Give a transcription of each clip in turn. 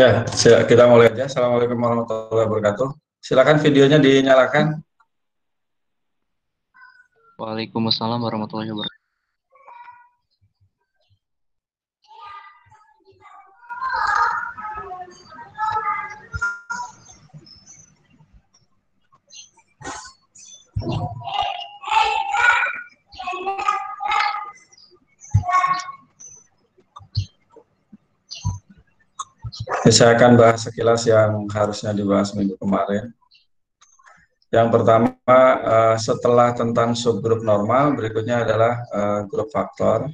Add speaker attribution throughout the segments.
Speaker 1: Ya, kita mulai aja. Assalamualaikum warahmatullahi wabarakatuh. Silakan videonya dinyalakan.
Speaker 2: Waalaikumsalam warahmatullahi wabarakatuh.
Speaker 1: Saya akan bahas sekilas yang harusnya dibahas minggu kemarin. Yang pertama, setelah tentang subgrup normal, berikutnya adalah grup faktor.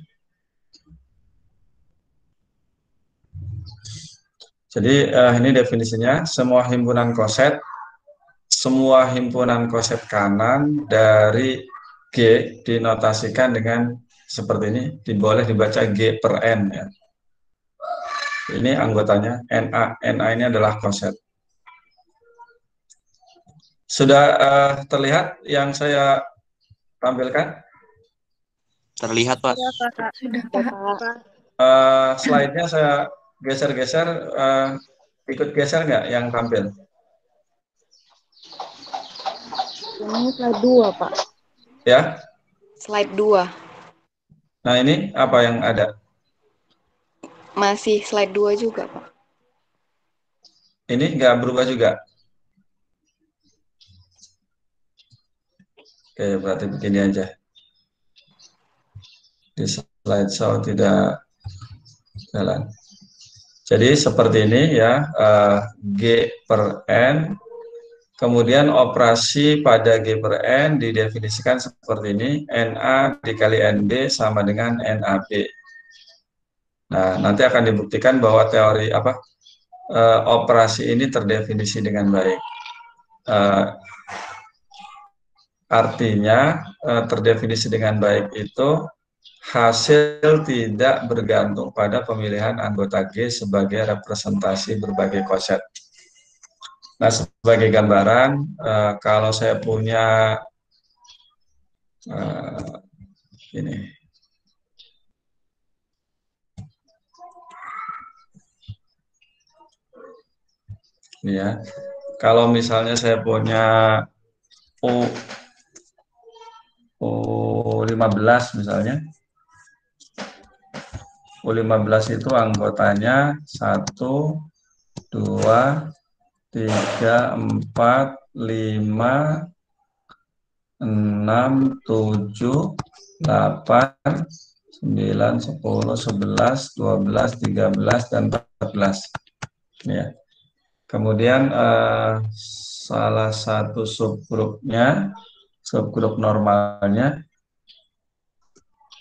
Speaker 1: Jadi ini definisinya, semua himpunan koset kanan dari G dinotasikan dengan seperti ini, boleh dibaca G per N ya. Ini anggotanya, NA ini adalah koset. Sudah terlihat yang saya tampilkan?
Speaker 2: Terlihat, Pak.
Speaker 3: Ya, Pak.
Speaker 4: Sudah, Pak.
Speaker 1: Slide-nya saya geser-geser, ikut geser nggak yang tampil?
Speaker 3: Ini slide 2, Pak.
Speaker 1: Ya.
Speaker 4: Slide 2.
Speaker 1: Nah ini apa yang ada?
Speaker 4: Masih slide 2 juga, Pak.
Speaker 1: Ini nggak berubah juga? Oke, berarti begini aja. Di slide show tidak jalan. Jadi seperti ini ya, G per N, kemudian operasi pada G per N didefinisikan seperti ini, NA dikali NB sama dengan NAB. Nah, nanti akan dibuktikan bahwa teori operasi ini terdefinisi dengan baik. Artinya terdefinisi dengan baik itu hasil tidak bergantung pada pemilihan anggota G sebagai representasi berbagai koset. Nah, sebagai gambaran, kalau saya punya ini, ya, kalau misalnya saya punya U15 misalnya, U15 itu anggotanya 1, 2, 3, 4, 5, 6, 7, 8, 9, 10, 11, 12, 13, dan 14. Ya. Kemudian salah satu subgrupnya, subgrup normalnya,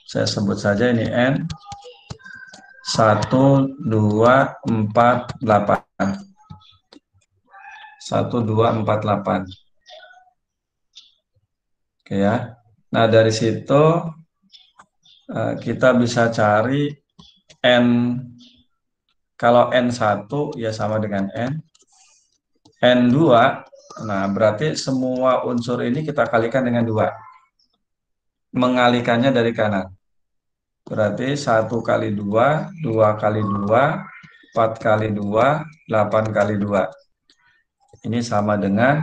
Speaker 1: saya sebut saja ini N, 1, 2, 4, 8. 1, 2, 4, 8. Oke ya. Nah, dari situ kita bisa cari N. Kalau N1 ya sama dengan N. N2, nah berarti semua unsur ini kita kalikan dengan 2. Mengalikannya dari kanan. Berarti 1 kali 2, 2 kali 2, 4 kali 2, 8 kali 2. Ini sama dengan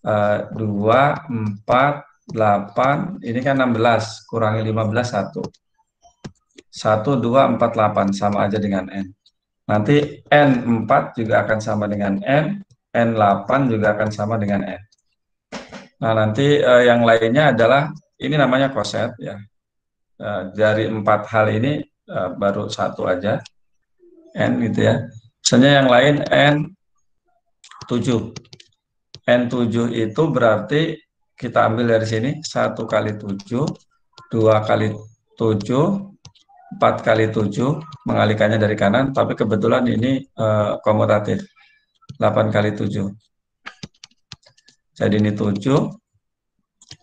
Speaker 1: 2, 4, 8, ini kan 16, kurangi 15, 1. 1, 2, 4, 8, sama aja dengan N. Nanti N4 juga akan sama dengan N, N8 juga akan sama dengan N. Nah, nanti yang lainnya adalah, ini namanya koset ya. Dari 4 hal ini baru 1 aja, N gitu ya. Misalnya yang lain N7. N7 itu berarti kita ambil dari sini 1 kali 7, 2 kali 7, 4 kali 7, mengalikannya dari kanan, tapi kebetulan ini komutatif, 8 kali 7. Jadi ini 7,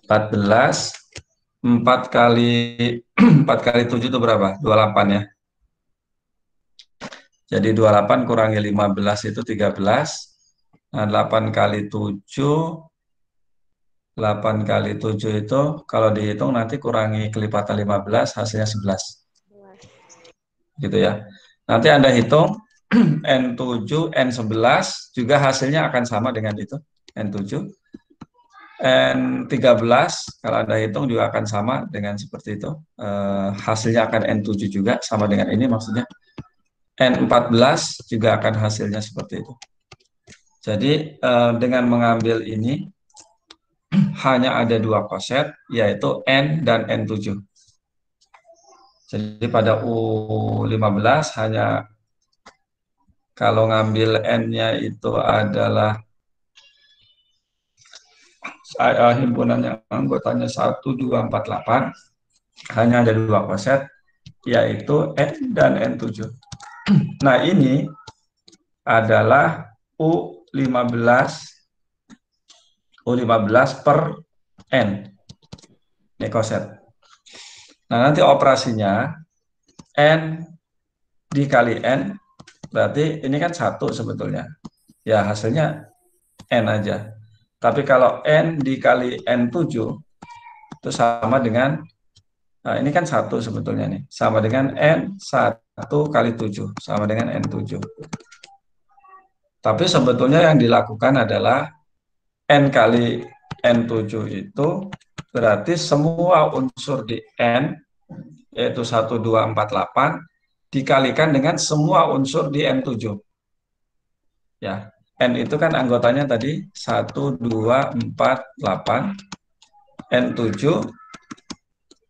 Speaker 1: 14, 4 kali 4 kali 7 itu berapa? 28 ya. Jadi 28 kurangi 15 itu 13. Nah, 8 kali 7, 8 kali 7 itu kalau dihitung nanti kurangi kelipatan 15, hasilnya 11. Gitu ya. Nanti Anda hitung N7, N11 juga hasilnya akan sama dengan itu, N7. N13 kalau Anda hitung juga akan sama dengan seperti itu. Hasilnya akan N7 juga, sama dengan ini maksudnya. N14 juga akan hasilnya seperti itu. Jadi dengan mengambil ini, hanya ada dua koset, yaitu N dan N7. Jadi pada U15 hanya kalau ngambil N-nya itu adalah himpunannya anggotanya 1, 2, 4, 8, hanya ada dua koset, yaitu N dan N7. Nah, ini adalah U15 per N. Ini koset. Nah, nanti operasinya N dikali N, berarti ini kan 1 sebetulnya. Ya, hasilnya N aja. Tapi kalau N dikali N7, itu sama dengan, nah ini kan 1 sebetulnya nih, sama dengan N1 kali 7, sama dengan N7. Tapi sebetulnya yang dilakukan adalah N kali N7 itu berarti semua unsur di N, yaitu 1, 2, 4, 8, dikalikan dengan semua unsur di N7. Ya, N itu kan anggotanya tadi 1, 2, 4, 8, N7,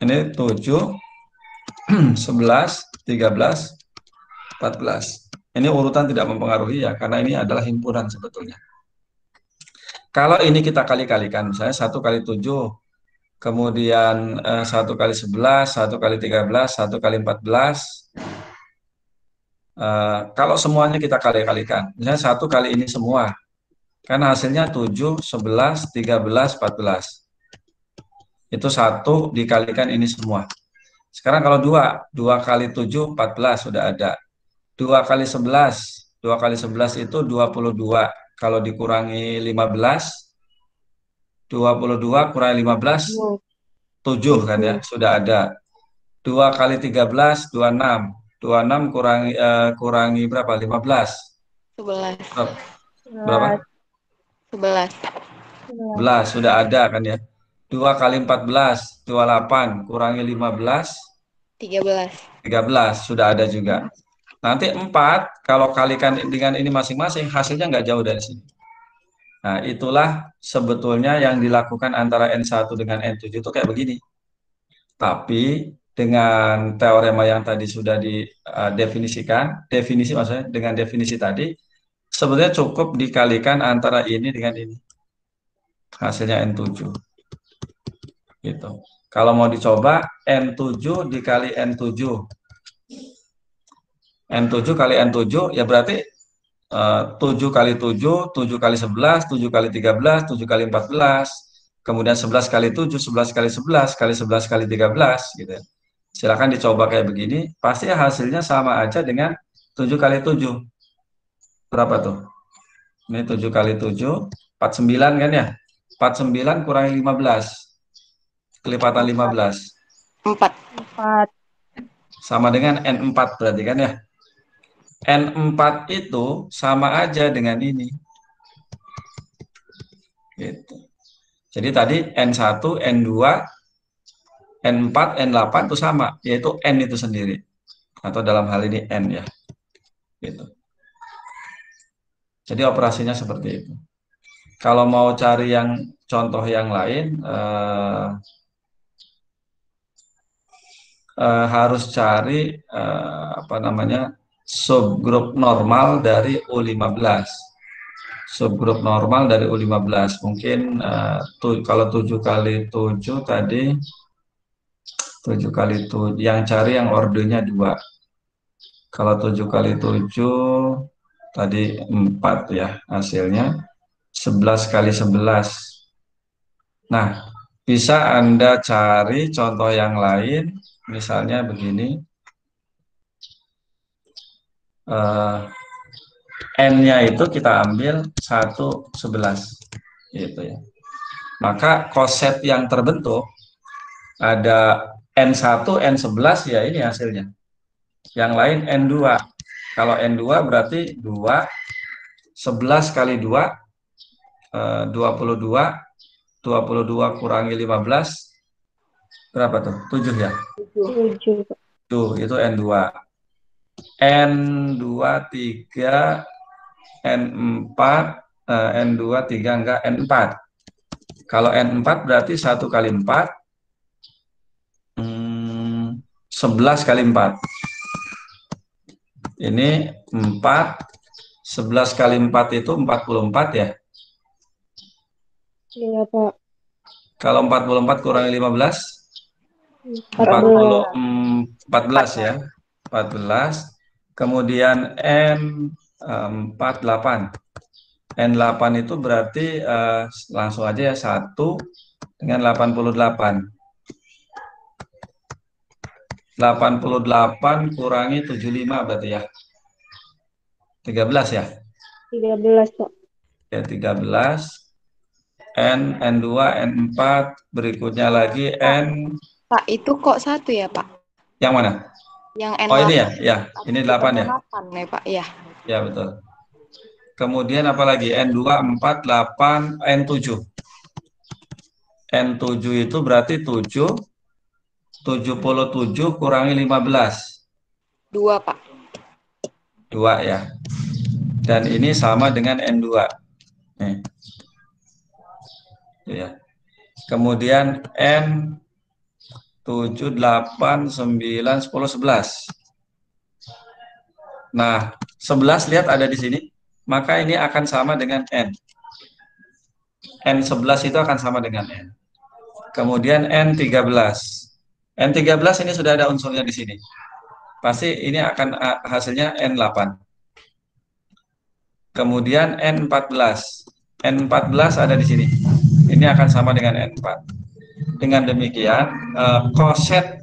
Speaker 1: ini 7, 11, 13, 14. Ini urutan tidak mempengaruhi ya, karena ini adalah himpunan sebetulnya. Kalau ini kita kali-kalikan, misalnya 1 kali 7, kemudian 1 kali 11, 1 kali 13, 1 kali 14. Kalau semuanya kita kali-kalikan, misalnya 1 kali ini semua, kan hasilnya 7, 11, 13, 14. Itu 1 dikalikan ini semua. Sekarang kalau 2 kali 7, 14 sudah ada. 2 kali 11, 2 kali 11 itu 22. Kalau dikurangi 15, 22 kurangi 15, 7 kan ya, sudah ada. 2 kali 13, 26. 26 kurangi berapa? 15.
Speaker 4: 11.
Speaker 1: Berapa?
Speaker 4: 11.
Speaker 1: 11, sudah ada kan ya. 2 kali 14, 28 kurangi 15,
Speaker 4: 13.
Speaker 1: 13, sudah ada juga. Nanti 4, kalau kalikan dengan ini masing-masing, hasilnya nggak jauh dari sini. Nah, itulah sebetulnya yang dilakukan antara N1 dengan N7 itu kayak begini. Tapi dengan teorema yang tadi sudah didefinisikan, definisi maksudnya dengan definisi tadi, sebetulnya cukup dikalikan antara ini dengan ini. Hasilnya N7. Gitu. Kalau mau dicoba, N7 dikali N7. N7 kali N7, ya berarti 7 kali 7, 7 kali 11, 7 kali 13, 7 kali 14, kemudian 11 kali 7, 11 kali 11, kali 11 kali 13, gitu ya. Silakan dicoba kayak begini, pasti hasilnya sama aja dengan 7 kali 7. Berapa tuh? Ini 7 kali 7, 49 kan ya? 49 kurangi 15, kelipatan 15.
Speaker 4: 4.
Speaker 1: Sama dengan N4 berarti kan ya? N4 itu sama aja dengan ini. Gitu. Jadi tadi N1, N2, N4, N8 itu sama, yaitu N itu sendiri. Atau dalam hal ini N ya. Gitu. Jadi operasinya seperti itu. Kalau mau cari yang contoh yang lain, harus cari apa namanya, subgrup normal dari U15. Subgrup normal dari U15. Mungkin kalau 7 kali 7 tadi, 7 kali 7, yang cari yang ordenya 2. Kalau 7 kali 7 tadi 4 ya hasilnya. 11 kali 11. Nah, bisa Anda cari contoh yang lain, misalnya begini. N-nya itu kita ambil 1/11 gitu ya. Maka koset yang terbentuk ada N1, N11 ya ini hasilnya. Yang lain N2. Kalau N2 berarti 2, 11 kali 2, 22, 22 kurangi 15, berapa tuh? 7 ya?
Speaker 3: 7, Pak.
Speaker 1: Tuh, itu N2. N2, 3, N4, N2, 3, enggak, N4. Kalau N4 berarti 1 kali 4, 11 kali 4. Ini 4, 11 kali 4 itu 44 ya.
Speaker 3: Iya, Pak.
Speaker 1: Kalau 44 kurangi 15,
Speaker 3: 14.
Speaker 1: 14 ya. 14. Kemudian N48. N8 itu berarti langsung aja ya 1 dengan 88. 88 kurangi 75 berarti ya. 13 ya.
Speaker 3: 13, Pak.
Speaker 1: Ya 13. N2, N4, berikutnya lagi N.
Speaker 4: Pak, itu kok 1 ya, Pak?
Speaker 1: Yang mana?
Speaker 4: Yang
Speaker 1: Oh
Speaker 4: N8.
Speaker 1: ini ya, ya. Ini 8 ya.
Speaker 4: 8 ya, Pak. Iya.
Speaker 1: Ya betul. Kemudian apa lagi? N2, 4, 8, N7. N7 itu berarti 7, 77 kurangi 15.
Speaker 4: 2, Pak.
Speaker 1: 2 ya. Dan ini sama dengan N2. Nih. Ya. Kemudian N 7, 8, 9, 10, 11. Nah, 11 lihat ada di sini. Maka ini akan sama dengan N. N11 itu akan sama dengan N. Kemudian N13. N13 ini sudah ada unsurnya di sini. Pasti ini akan hasilnya N8. Kemudian N14. N14 ada di sini. Ini akan sama dengan N4. Dengan demikian, koset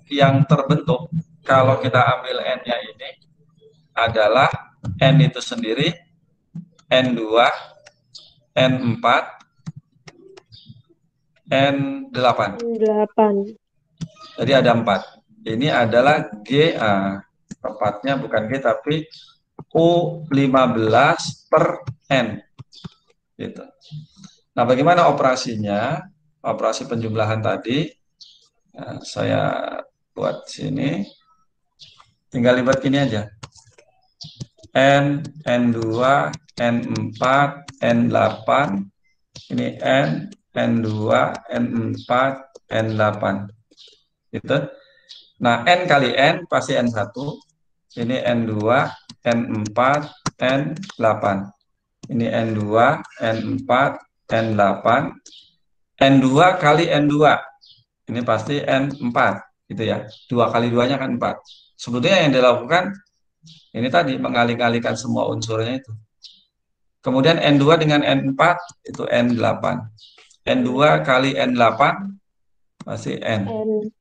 Speaker 1: yang terbentuk kalau kita ambil N-nya ini adalah N itu sendiri, N2, N4, N8.
Speaker 3: 8.
Speaker 1: Jadi ada 4. Ini adalah GA. Tepatnya bukan G tapi U15 per N. Gitu. Nah, bagaimana operasinya? Operasi penjumlahan tadi, nah, saya buat sini. Tinggal libat ini aja. N, N2, N4, N8. Ini N, N2, N4, N8. Gitu. Nah, N kali N pasti N1. Ini N2, N4, N8. Ini N2, N4, N8. N2 kali N2. Ini pasti N4. Gitu ya. 2 kali 2-nya kan 4. Sebetulnya yang dilakukan ini tadi mengalih-alihkan semua unsurnya itu. Kemudian N2 dengan N4 itu N8. N2 kali N8 pasti N.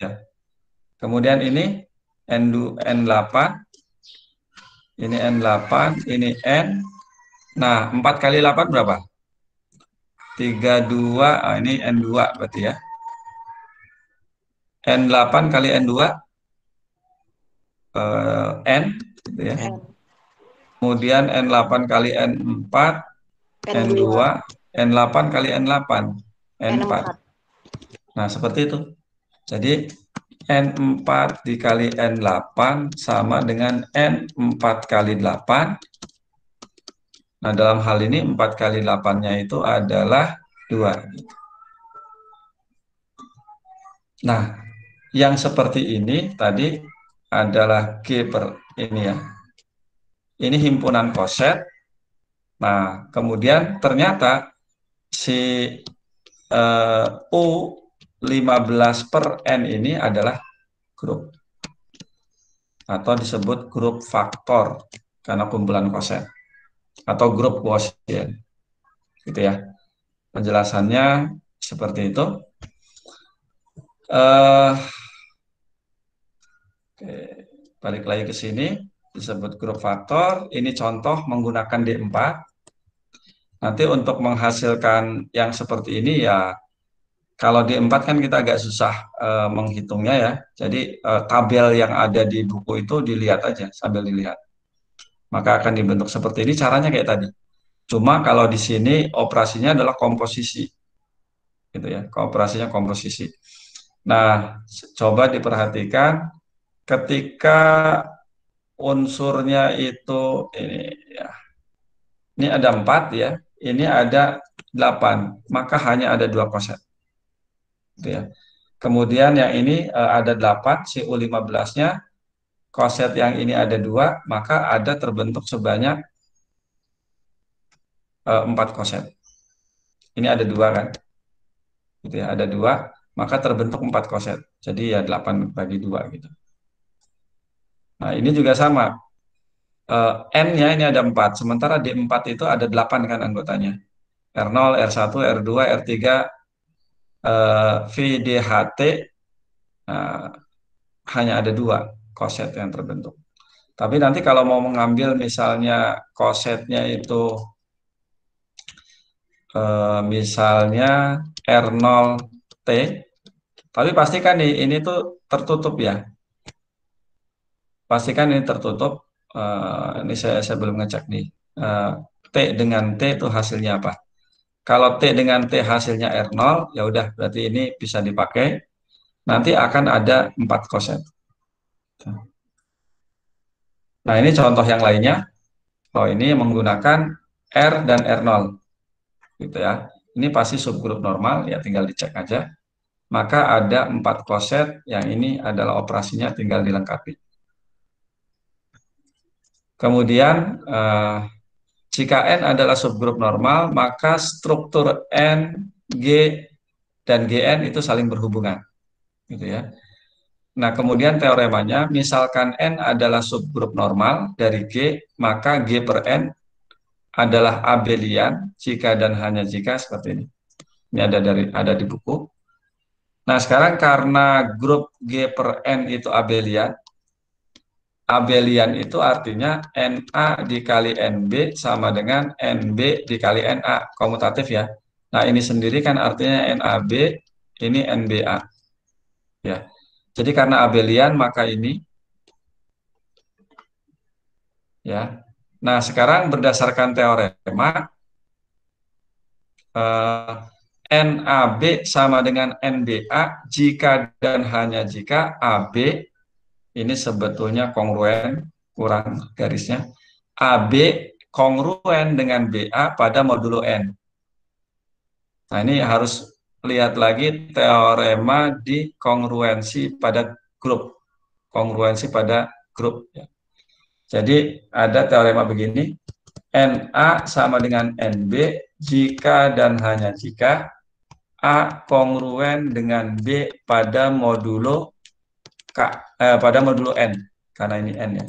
Speaker 1: Ya. Kemudian ini N8, ini N8, ini N. Nah, 4 kali 8 berapa? 32, ini N2 berarti ya. N8 kali N2, N, gitu ya. Kemudian N8 kali N4, N2, N8 kali N8, N4. Nah, seperti itu. Jadi, N4 dikali N8 sama dengan N4 kali 8. Nah, dalam hal ini 4 kali 8-nya itu adalah 2. Nah, yang seperti ini tadi adalah G per ini ya. Ini himpunan koset. Nah, kemudian ternyata si U15 per N ini adalah grup. Atau disebut grup faktor karena kumpulan koset. Atau grup quotient. Gitu ya. Penjelasannya seperti itu. Oke, balik lagi ke sini. Disebut grup faktor. Ini contoh menggunakan D4. Nanti untuk menghasilkan yang seperti ini ya, kalau D4 kan kita agak susah menghitungnya ya. Jadi tabel yang ada di buku itu dilihat aja sambil dilihat. maka akan dibentuk seperti ini, caranya kayak tadi. Cuma kalau di sini operasinya adalah komposisi, gitu ya, operasinya komposisi. Nah, coba diperhatikan ketika unsurnya itu ini ya, ini ada 4 ya, ini ada 8, maka hanya ada 2 koset, gitu ya. Kemudian yang ini ada 8, si U15-nya, koset yang ini ada 2, maka ada terbentuk sebanyak 4 koset. Ini ada 2 kan, gitu ya, ada 2, maka terbentuk 4 koset. Jadi ya 8 bagi 2 gitu. Nah, ini juga sama. N-nya ini ada 4, sementara D4 itu ada 8 kan anggotanya. R0, R1, R2, R3, VDHT, hanya ada 2 koset yang terbentuk. Tapi nanti kalau mau mengambil misalnya kosetnya itu misalnya R0T, tapi pastikan ini tuh tertutup ya. Pastikan ini tertutup. Ini saya belum ngecek nih. T dengan T itu hasilnya apa? Kalau T dengan T hasilnya R0, ya udah berarti ini bisa dipakai. Nanti akan ada 4 koset. Nah, ini contoh yang lainnya. Oh, ini menggunakan R dan R0. Gitu ya. Ini pasti subgrup normal, ya tinggal dicek aja. Maka ada 4 koset, yang ini adalah operasinya tinggal dilengkapi. Kemudian, jika N adalah subgrup normal, maka struktur N, G, dan Gn itu saling berhubungan. Gitu ya. Nah, kemudian teoremanya, misalkan N adalah subgrup normal dari G, maka G per N adalah abelian jika dan hanya jika seperti ini. Ini ada di buku. Nah, sekarang karena grup G per N itu abelian, abelian itu artinya NA dikali NB sama dengan NB dikali NA, komutatif ya. Nah, ini sendiri kan artinya NAB, ini NBA. Ya. Jadi karena abelian maka ini ya. Nah, sekarang berdasarkan teorema NAB sama dengan NBA jika dan hanya jika AB ini sebetulnya kongruen, kurang garisnya. AB kongruen dengan BA pada modulo N. Nah, ini harus lihat lagi teorema di kongruensi pada grup. Kongruensi pada grup. Jadi ada teorema begini, NA sama dengan NB jika dan hanya jika A kongruen dengan B pada modulo pada modulo N, karena ini N ya.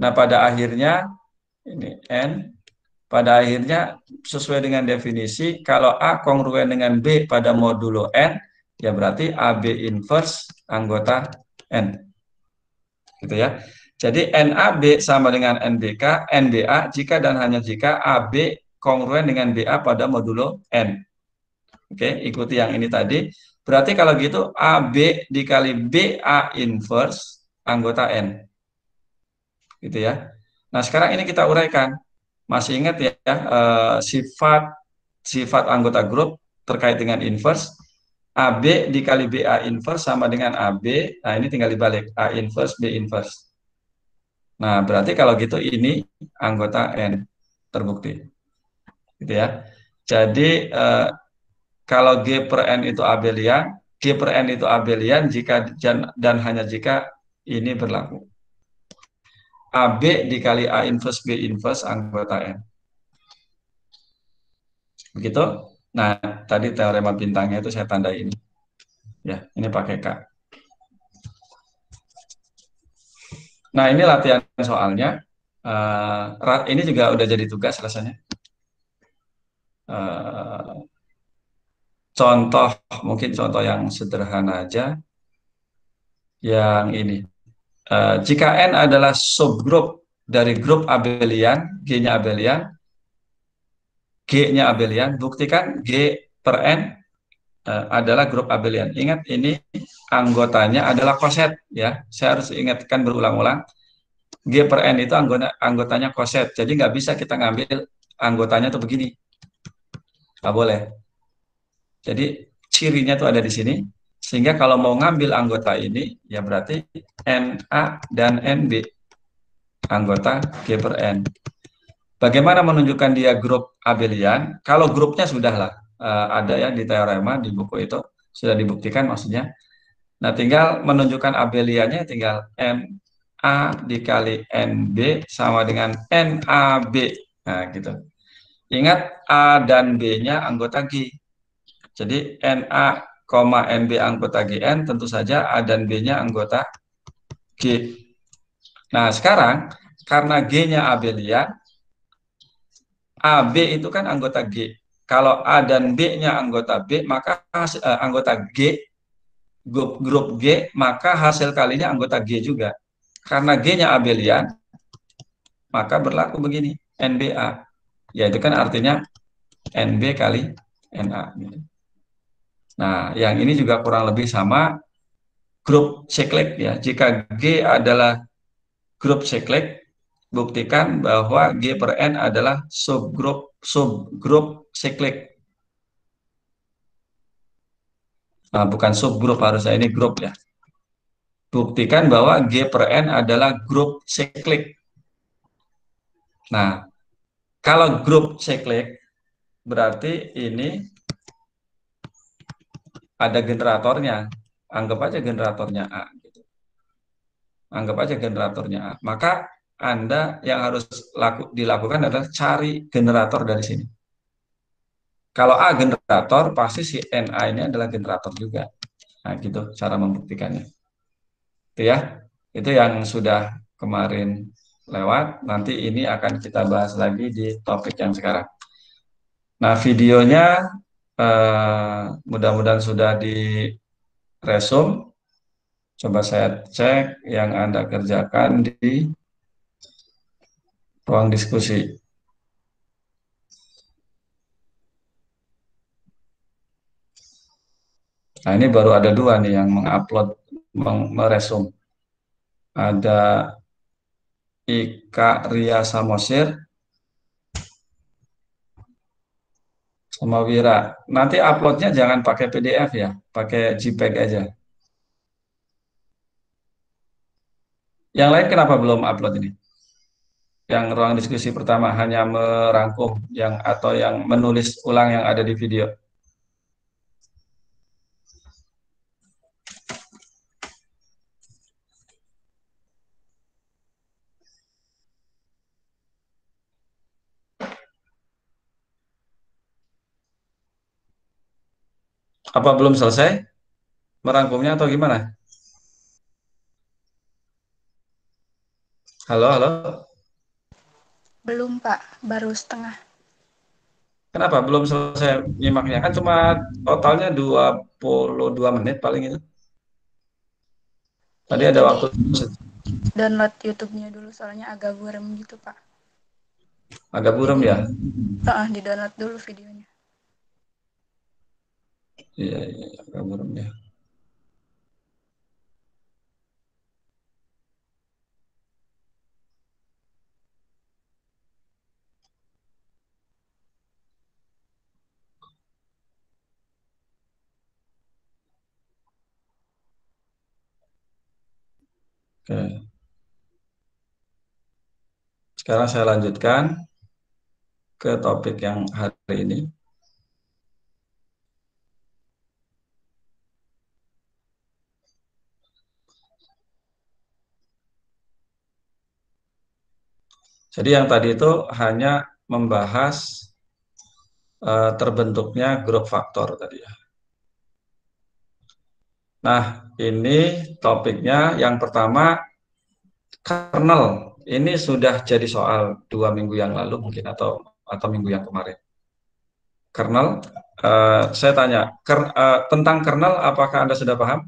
Speaker 1: Nah, pada akhirnya ini N, pada akhirnya sesuai dengan definisi, kalau A kongruen dengan B pada modulo N, ya berarti AB inverse anggota N. Gitu ya. Jadi NAB sama dengan NBK, NBA jika dan hanya jika AB kongruen dengan BA pada modulo N. Oke, ikuti yang ini tadi. Berarti kalau gitu AB dikali BA inverse anggota N. Gitu ya. Nah, sekarang ini kita uraikan. Masih ingat ya sifat anggota grup terkait dengan inverse. AB dikali BA inverse sama dengan AB. Nah, ini tinggal dibalik. A inverse, B inverse. Nah, berarti kalau gitu ini anggota N terbukti. Gitu ya. Jadi kalau G per N itu abelian, G per N itu abelian jika dan hanya jika ini berlaku. AB dikali A inverse B inverse anggota N. Begitu? Nah, tadi teorema bintangnya itu saya tandai ini. Ya, ini pakai K. Nah, ini latihan soalnya. Ini juga udah jadi tugas rasanya. Contoh, mungkin contoh yang sederhana aja. Yang ini. Jika N adalah subgrup dari grup abelian, G-nya abelian, G-nya abelian, buktikan G per N adalah grup abelian. Ingat ini anggotanya adalah koset ya. Saya harus ingatkan berulang-ulang. G per N itu anggotanya koset. Jadi nggak bisa kita ngambil anggotanya tuh begini. Nggak boleh. Jadi cirinya tuh ada di sini. Sehingga kalau mau ngambil anggota ini, ya berarti NA dan NB. Anggota G per N. Bagaimana menunjukkan dia grup abelian? Kalau grupnya sudahlah ada ya di teorema di buku itu sudah dibuktikan maksudnya. Nah, tinggal menunjukkan abeliannya tinggal NA dikali NB sama dengan NAB. Nah, gitu. Ingat A dan B-nya anggota G. Jadi NA, NB anggota GN tentu saja A dan B-nya anggota G. Nah, sekarang karena G-nya abelian, AB itu kan anggota G. Kalau A dan B-nya anggota B, maka anggota G, grup G, maka hasil kalinya anggota G juga. Karena G-nya abelian, maka berlaku begini, NBA. Yaitu kan artinya NB kali NA. Nah, yang ini juga kurang lebih sama grup siklek ya. Jika G adalah grup siklek, buktikan bahwa G per N adalah subgrup siklek. Nah, bukan subgrup harusnya ini grup ya. Buktikan bahwa G per N adalah grup siklek. Nah, kalau grup siklek berarti ini ada generatornya. Anggap aja generatornya A. Anggap aja generatornya A. Maka Anda yang harus dilakukan adalah cari generator dari sini. Kalau A generator, pasti si NA ini adalah generator juga. Nah, gitu cara membuktikannya. Itu ya. Itu yang sudah kemarin lewat. Nanti ini akan kita bahas lagi di topik yang sekarang. Nah, videonya mudah-mudahan sudah di resume. Coba saya cek yang Anda kerjakan di ruang diskusi. Nah, ini baru ada dua nih yang mengupload, meresum. Ada Ika Ria Samosir sama Wira. Nanti uploadnya jangan pakai PDF ya, pakai JPEG aja. Yang lain kenapa belum upload ini? Yang ruang diskusi pertama hanya merangkum yang atau yang menulis ulang yang ada di video. Apa belum selesai merangkumnya atau gimana? Halo, halo.
Speaker 5: Belum, Pak. Baru setengah.
Speaker 1: Kenapa belum selesai nyimaknya? Kan cuma totalnya 22 menit paling itu. Tadi
Speaker 5: Iya,
Speaker 1: ada waktu
Speaker 5: download YouTube-nya dulu, soalnya agak buram gitu, Pak.
Speaker 1: agak buram ya.
Speaker 5: Di-download dulu videonya.
Speaker 1: Iya, iya, agak buram ya. Oke. Sekarang saya lanjutkan ke topik yang hari ini. Jadi yang tadi itu hanya membahas terbentuknya grup faktor tadi ya. Nah, ini topiknya yang pertama kernel. Ini sudah jadi soal 2 minggu yang lalu mungkin atau minggu yang kemarin. Kernel, saya tanya tentang kernel, apakah Anda sudah paham?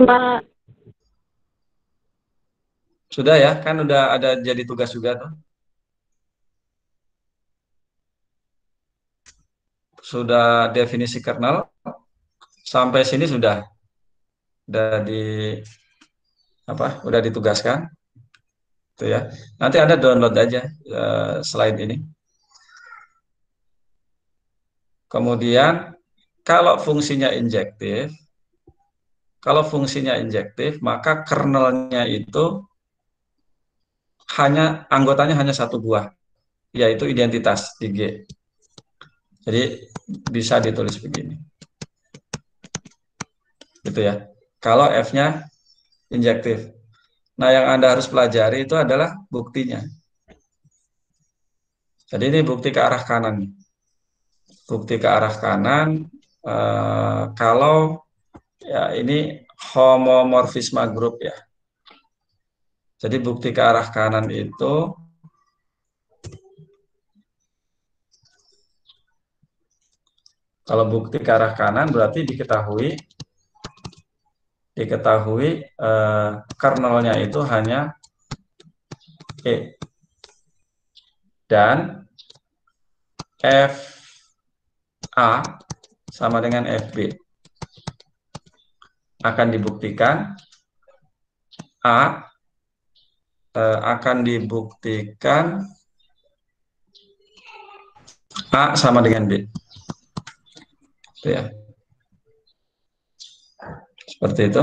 Speaker 3: Pak,
Speaker 1: Sudah ya, kan udah ada jadi tugas juga tuh. Sudah definisi kernel, sampai sini sudah di apa? Udah ditugaskan, tuh ya. Nanti Anda download aja slide ini. Kemudian kalau fungsinya injektif, maka kernelnya itu anggotanya hanya satu buah, yaitu identitas di G. Jadi bisa ditulis begini. Gitu ya. Kalau F-nya injektif. Nah, yang Anda harus pelajari itu adalah buktinya. Jadi ini bukti ke arah kanan. Bukti ke arah kanan, kalau ya ini homomorfisme grup ya. Jadi bukti ke arah kanan itu kalau bukti ke arah kanan berarti diketahui kernelnya itu hanya E dan FA sama dengan FB. Akan dibuktikan A A sama dengan B. Itu ya. Seperti itu.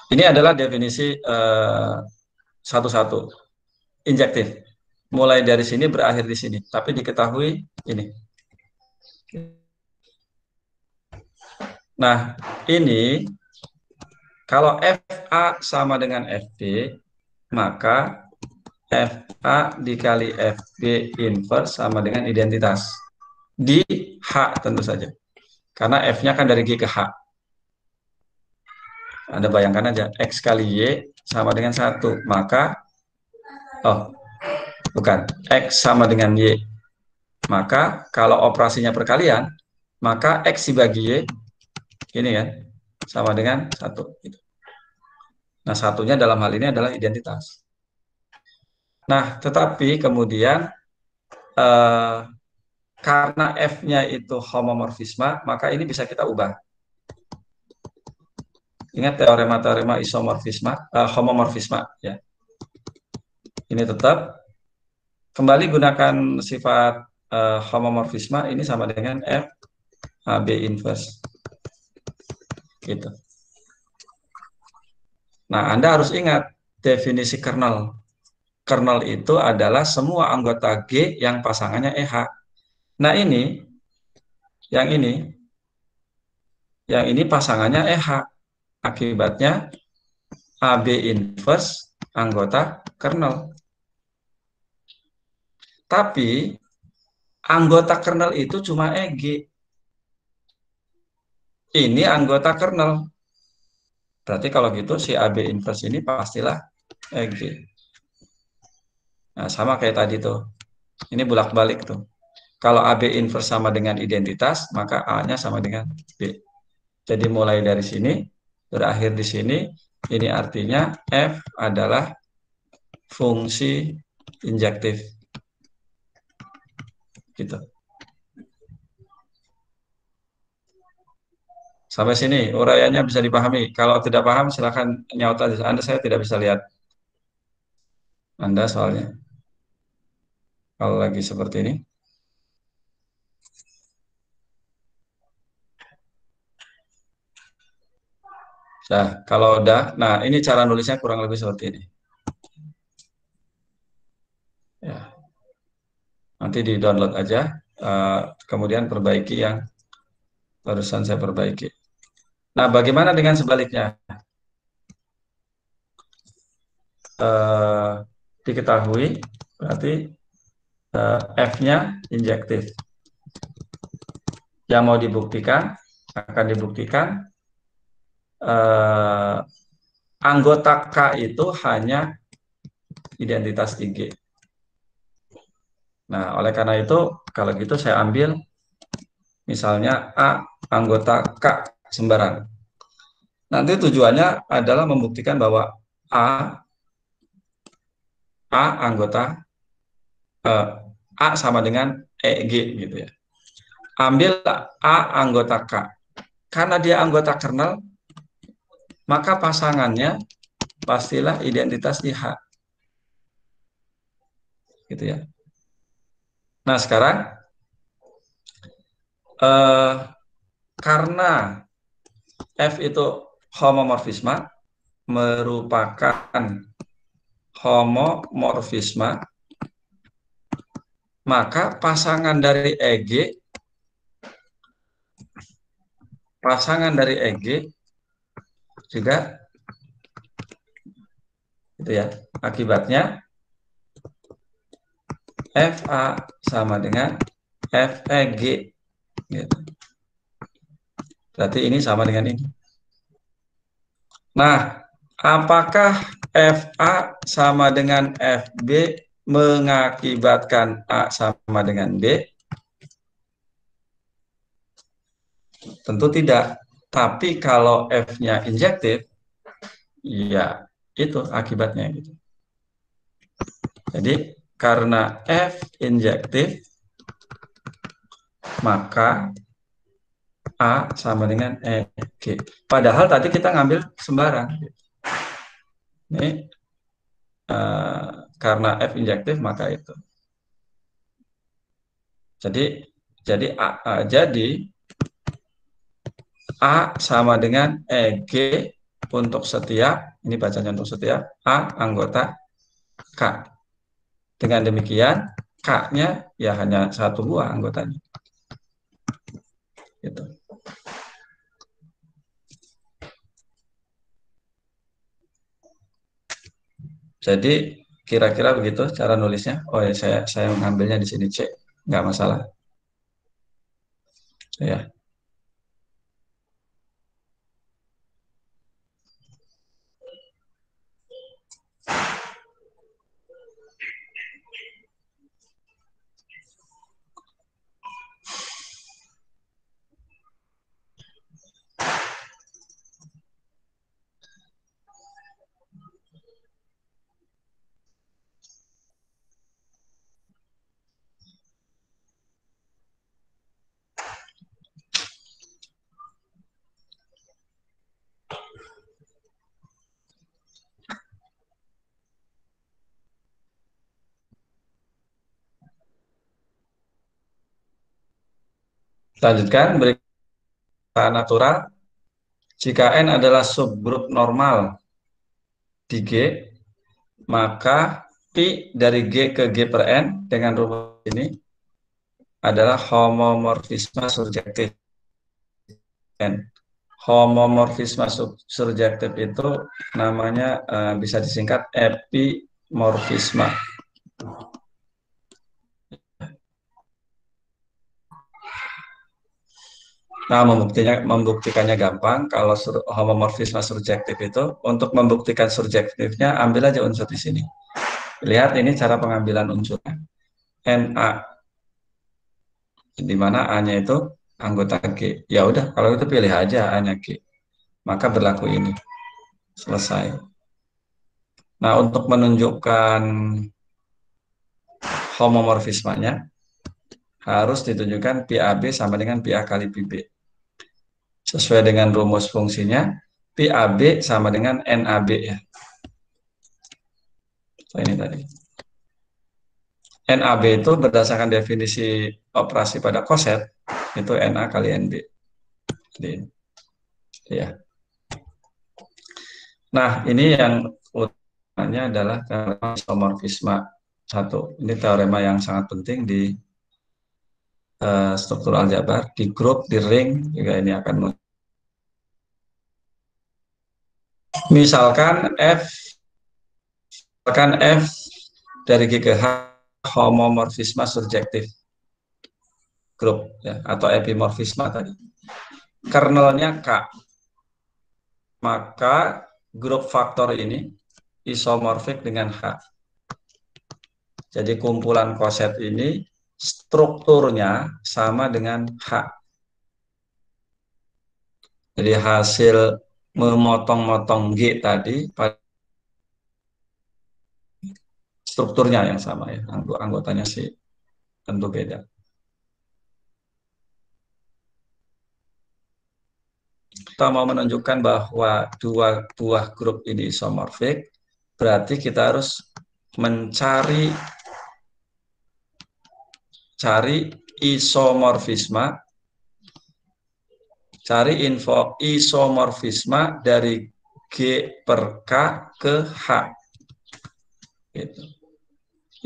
Speaker 1: Ini adalah definisi satu-satu injektif. Mulai dari sini berakhir di sini, tapi diketahui ini. Nah, ini kalau FA sama dengan FB, maka FA dikali FB inverse sama dengan identitas. Di H tentu saja. Karena F-nya kan dari G ke H. Anda bayangkan aja, X kali Y sama dengan 1. Maka, X sama dengan Y. Maka, kalau operasinya perkalian, maka X dibagi Y, ini kan, sama dengan 1. Nah, satunya dalam hal ini adalah identitas. Nah, tetapi kemudian, karena F-nya itu homomorfisme, maka ini bisa kita ubah. Ingat teorema-teorema isomorfisme, homomorfisme ya. Ini tetap kembali gunakan sifat homomorfisme, ini sama dengan F AB inverse. Gitu. Nah, Anda harus ingat definisi kernel. Kernel itu adalah semua anggota G yang pasangannya EH. Nah, yang ini pasangannya EH. Akibatnya AB inverse anggota kernel. Tapi anggota kernel itu cuma EG. Ini anggota kernel. Berarti kalau gitu si AB inverse ini pastilah EG. Nah, sama kayak tadi tuh. Ini bolak-balik tuh. Kalau AB inverse sama dengan identitas, maka A-nya sama dengan B. Jadi mulai dari sini, berakhir di sini, ini artinya F adalah fungsi injektif. Gitu. Sampai sini, uraiannya bisa dipahami. Kalau tidak paham, silakan nyaut aja. Anda saya tidak bisa lihat. Anda soalnya. Kalau lagi seperti ini. Nah, kalau udah, nah ini cara nulisnya kurang lebih seperti ini. Ya. Nanti di-download aja, kemudian perbaiki yang barusan saya perbaiki. Nah, bagaimana dengan sebaliknya? Diketahui, berarti F-nya injektif. Yang mau dibuktikan, akan dibuktikan anggota K itu hanya identitas IG. Nah, oleh karena itu, kalau gitu saya ambil misalnya A anggota K sembarang. Nanti tujuannya adalah membuktikan bahwa A anggota A sama dengan EG gitu ya. Ambil A anggota K. Karena dia anggota kernel, maka pasangannya pastilah identitas di H. Gitu ya. Nah, sekarang karena F itu homomorfisme, merupakan homomorfisme, maka pasangan dari EG juga itu ya. Akibatnya FA sama dengan FEG gitu. Berarti ini sama dengan ini. Nah, apakah FA sama dengan FB mengakibatkan A sama dengan B? Tentu tidak. Tapi kalau F-nya injektif, ya itu akibatnya gitu. Jadi karena F injektif, maka A sama dengan EG. Padahal tadi kita ngambil sembarang. Ini karena F injektif maka itu. Jadi A sama dengan EG untuk setiap, ini bacanya untuk setiap A anggota K. Dengan demikian K-nya ya hanya satu buah anggotanya. Gitu. Jadi kira-kira begitu cara nulisnya. Oh ya, saya mengambilnya di sini C, nggak masalah. Ya. Lanjutkan, berikut natural. Jika N adalah subgrup normal di G, maka Pi dari G ke G per N dengan rumus ini adalah homomorfisme surjektif N. Homomorfisme surjektif itu namanya bisa disingkat epimorfisme. Nah, membuktikannya gampang. Kalau homomorfisme surjektif itu, untuk membuktikan surjektifnya, ambil aja unsur di sini. Lihat ini cara pengambilan unsurnya. Na, di mana A-nya itu anggota G. Ya udah, kalau itu pilih aja A-nya G. Maka berlaku ini. Selesai. Nah, untuk menunjukkan homomorfismenya, harus ditunjukkan PAB sama dengan PA kali PB. Sesuai dengan rumus fungsinya, PAB sama dengan NAB ya. So, ini tadi. NAB itu berdasarkan definisi operasi pada koset, itu NA kali NB. Jadi, ya. Nah, ini yang utamanya adalah teorema isomorfisme 1. Ini teorema yang sangat penting di struktur aljabar, di grup, di ring, juga ini akan misalkan F dari G ke H homomorfisme surjektif grup ya, atau epimorfisme tadi. Kernelnya K. Maka grup faktor ini isomorfik dengan H. Jadi kumpulan koset ini strukturnya sama dengan H. Jadi hasil memotong-motong G tadi strukturnya yang sama ya, anggotanya si tentu beda. Kita mau menunjukkan bahwa dua buah grup ini isomorfik, berarti kita harus mencari isomorfisme, cari info isomorfisme dari G per K ke H. Gitu.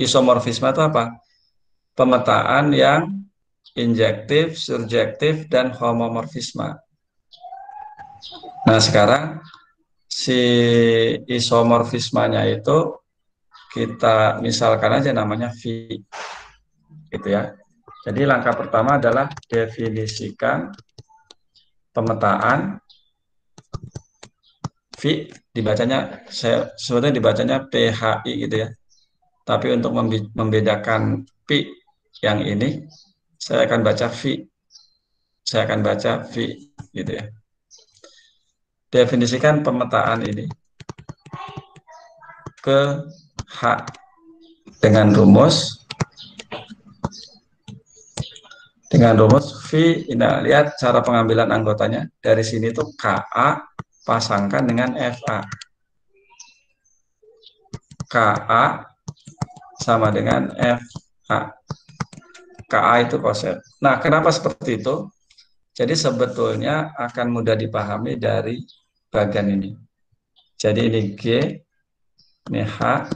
Speaker 1: Isomorfisme itu apa? Pemetaan yang injektif, surjektif, dan homomorfisme. Nah, sekarang si isomorfismanya itu kita misalkan aja namanya V, gitu ya. Jadi langkah pertama adalah definisikan pemetaan V, dibacanya sebetulnya dibacanya PHI gitu ya. Tapi untuk membedakan P yang ini, saya akan baca V. Saya akan baca V gitu ya. Definisikan pemetaan ini ke H dengan rumus V. Nah, lihat cara pengambilan anggotanya. Dari sini tuh KA pasangkan dengan FA. KA sama dengan FA. KA itu koset. Nah, kenapa seperti itu? Jadi sebetulnya akan mudah dipahami dari bagian ini. Jadi ini G, ini H,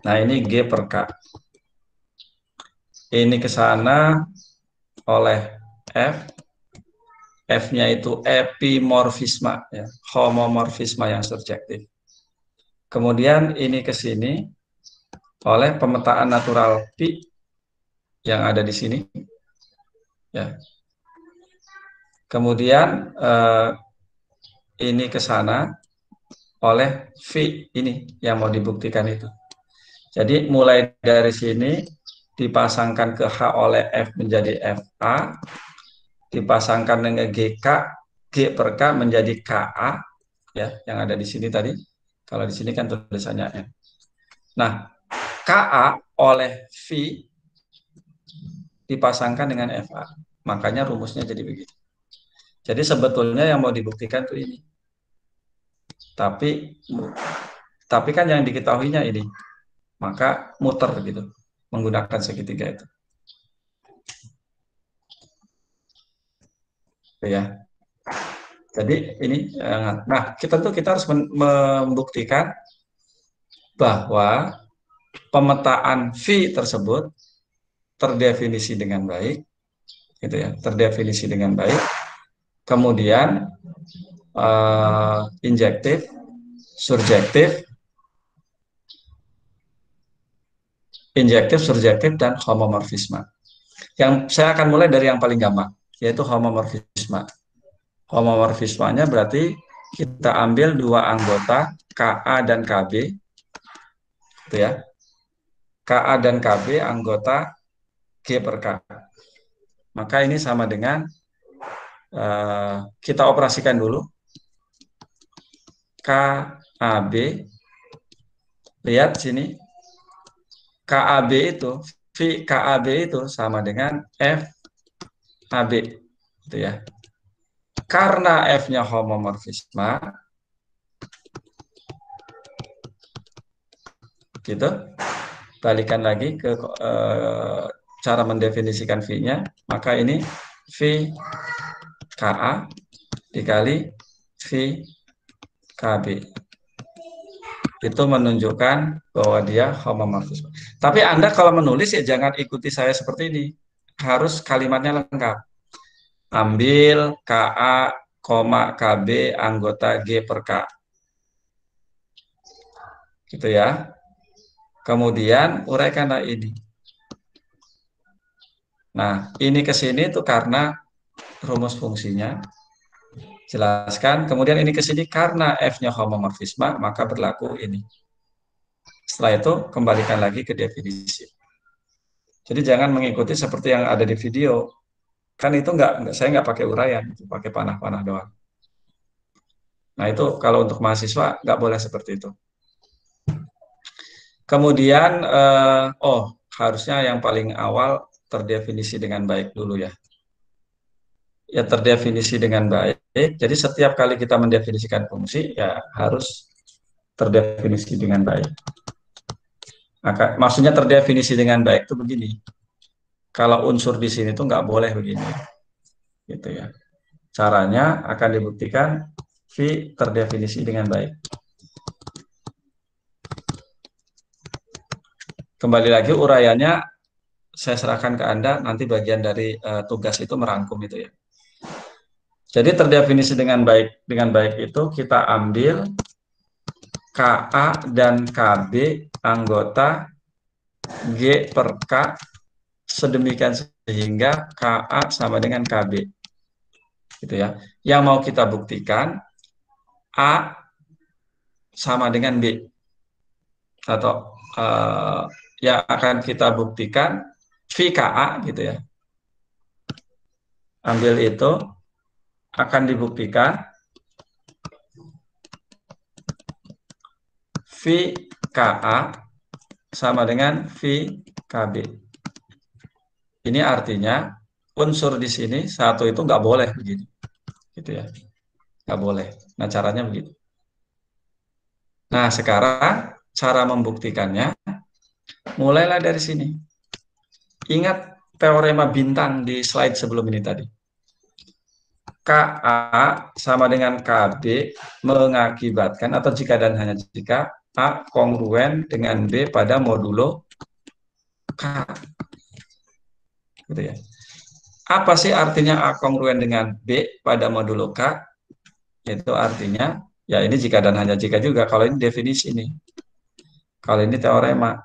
Speaker 1: nah ini G per K. Ini ke sana oleh F, F-nya itu epimorfisme, ya, homomorfisme yang surjektif. Kemudian ini ke sini oleh pemetaan natural P yang ada di sini. Ya. Kemudian ini ke sana oleh V ini yang mau dibuktikan itu. Jadi mulai dari sini dipasangkan ke H oleh F menjadi FA, dipasangkan dengan GK, G per K menjadi KA, ya, yang ada di sini tadi. Kalau di sini kan tulisannya M. Nah, KA oleh V dipasangkan dengan FA. Makanya rumusnya jadi begitu. Jadi sebetulnya yang mau dibuktikan itu ini. Tapi kan yang diketahuinya ini. Maka muter gitu, menggunakan segitiga itu. Ya. Jadi ini, nah kita harus membuktikan bahwa pemetaan V tersebut terdefinisi dengan baik, gitu ya, terdefinisi dengan baik. Kemudian injektif, surjektif, dan homomorfisme. Yang saya akan mulai dari yang paling gampang, yaitu homomorfisme. Homomorfismenya berarti kita ambil dua anggota KA dan KB, gitu ya. KA dan KB anggota G per K. Maka ini sama dengan kita operasikan dulu KAB. Lihat sini, KAB itu V KAB itu sama dengan FAB, gitu ya. Karena F-nya homomorfisme, gitu. Balikan lagi ke cara mendefinisikan V-nya, maka ini V KA dikali V KB. Itu menunjukkan bahwa dia homomorfisme. Tapi Anda kalau menulis ya jangan ikuti saya seperti ini. Harus kalimatnya lengkap. Ambil KA, KB anggota G per K. Gitu ya. Kemudian uraikanlah ini. Nah, ini ke sini itu karena rumus fungsinya. Jelaskan. Kemudian ini ke sini karena F-nya homomorfisme, maka berlaku ini. Setelah itu, kembalikan lagi ke definisi. Jadi jangan mengikuti seperti yang ada di video. Kan itu saya nggak pakai uraian, pakai panah-panah doang. Nah itu kalau untuk mahasiswa nggak boleh seperti itu. Kemudian, harusnya yang paling awal terdefinisi dengan baik dulu ya. Ya terdefinisi dengan baik. Jadi setiap kali kita mendefinisikan fungsi ya harus terdefinisi dengan baik. Maksudnya terdefinisi dengan baik itu begini. Kalau unsur di sini tuh nggak boleh begini, gitu ya. Caranya akan dibuktikan V terdefinisi dengan baik. Kembali lagi uraiannya saya serahkan ke Anda, nanti bagian dari tugas itu merangkum itu ya. Jadi terdefinisi dengan baik itu kita ambil KA dan KB anggota G per K sedemikian sehingga KA sama dengan KB. Gitu ya. Yang mau kita buktikan A sama dengan B. Atau yang akan kita buktikan VKA gitu ya. Ambil itu akan dibuktikan VKA sama dengan VKB. Ini artinya unsur di sini satu itu nggak boleh begini, gitu ya, nggak boleh. Nah caranya begitu. Nah sekarang cara membuktikannya mulailah dari sini. Ingat teorema bintang di slide sebelum ini tadi. KA sama dengan KB mengakibatkan atau jika dan hanya jika A kongruen dengan B pada modulo K. Gitu ya. Apa sih artinya A kongruen dengan B pada modulo K? Itu artinya, ya ini jika dan hanya jika juga, kalau ini definisi ini. Kalau ini teorema.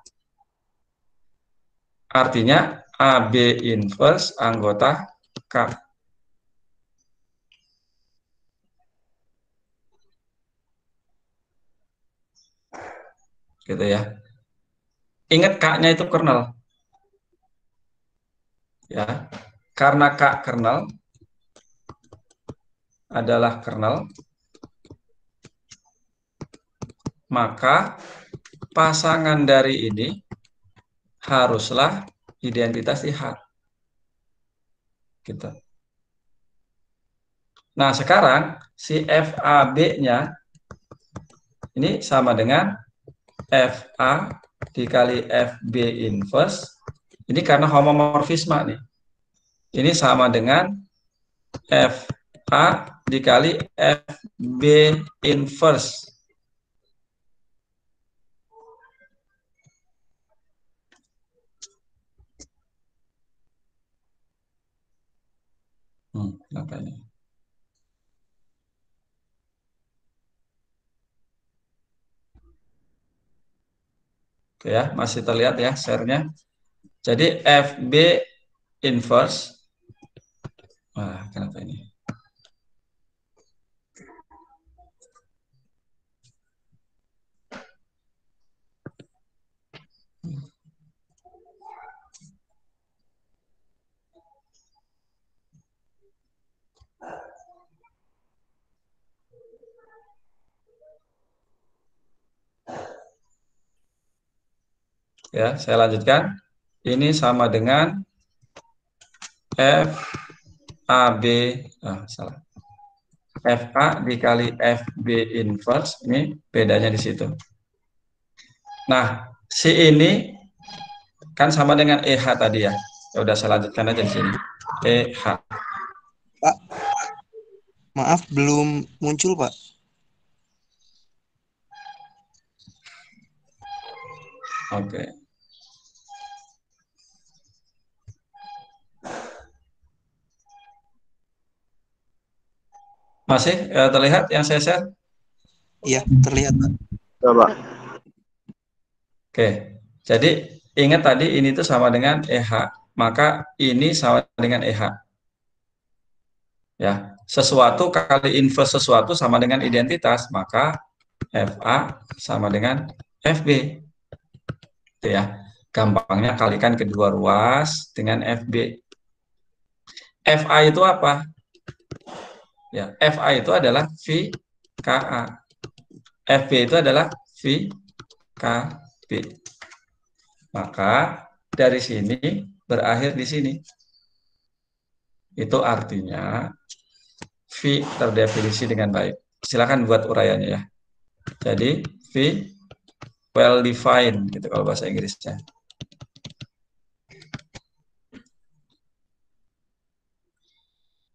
Speaker 1: Artinya AB inverse anggota K. Gitu ya. Ingat K-nya itu kernel. Ya. Karena K kernel adalah kernel, maka pasangan dari ini haruslah identitas di H. Gitu. Nah, sekarang si FAB-nya ini sama dengan FA dikali FB inverse. Ini karena homomorfisme nih. Ini sama dengan FA dikali FB inverse. Kenapa ini? Oke ya, masih terlihat ya share-nya. Jadi FB inverse. Wah, kenapa ini? Ya, saya lanjutkan. Ini sama dengan FAB, salah. FA dikali FB inverse, ini bedanya di situ. Nah, si ini kan sama dengan EH tadi ya. Ya udah saya lanjutkan aja di sini. EH.
Speaker 6: Pak, maaf belum muncul Pak.
Speaker 1: Oke. Masih terlihat yang saya share?
Speaker 6: Iya, terlihat Pak.
Speaker 7: Coba.
Speaker 1: Oke. Jadi ingat tadi ini tuh sama dengan EH. Maka ini sama dengan EH. Ya, sesuatu kali inverse sesuatu sama dengan identitas, maka FA sama dengan FB. Itu ya. Gampangnya kalikan kedua ruas dengan FB. FA itu apa? Ya, FA itu adalah VKA. FB itu adalah VKB. Maka dari sini berakhir di sini. Itu artinya V terdefinisi dengan baik. Silakan buat uraiannya ya. Jadi V well defined gitu kalau bahasa Inggrisnya.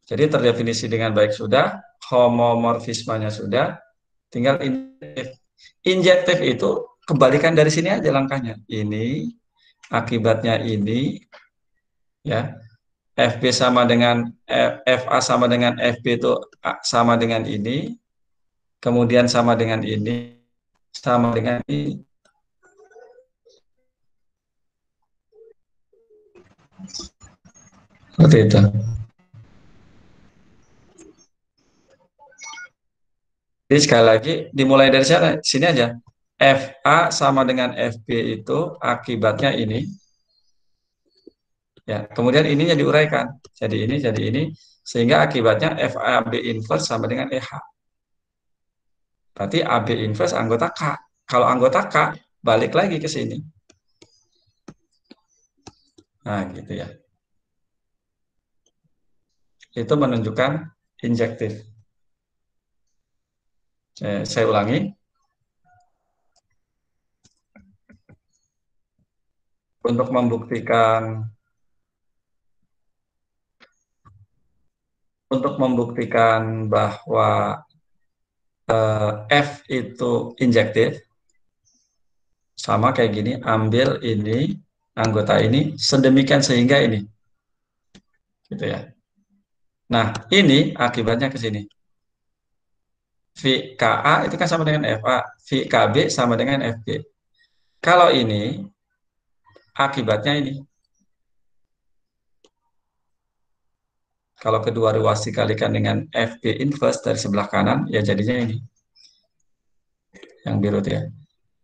Speaker 1: Jadi terdefinisi dengan baik sudah, homomorfismanya sudah, tinggal injektif. Injektif itu kebalikan dari sini aja langkahnya. Ini akibatnya ini ya. FB sama dengan FA sama dengan FB itu sama dengan ini, kemudian sama dengan ini, sama dengan ini. Seperti itu. Jadi sekali lagi dimulai dari sana, sini aja. FA sama dengan FB itu akibatnya ini. Ya, kemudian ininya diuraikan. Jadi ini, sehingga akibatnya FAB inverse sama dengan EH. Berarti AB inverse anggota K. Kalau anggota K, balik lagi ke sini. Nah, gitu ya. Itu menunjukkan injektif. Saya ulangi. Untuk membuktikan bahwa F itu injektif, sama kayak gini, ambil ini, anggota ini, sedemikian sehingga ini. Gitu ya. Nah, ini akibatnya ke sini. VKA itu kan sama dengan FA, VKB sama dengan FB. Kalau ini, akibatnya ini. Kalau kedua ruas dikalikan dengan FB inverse dari sebelah kanan, ya jadinya ini. Yang biru ya.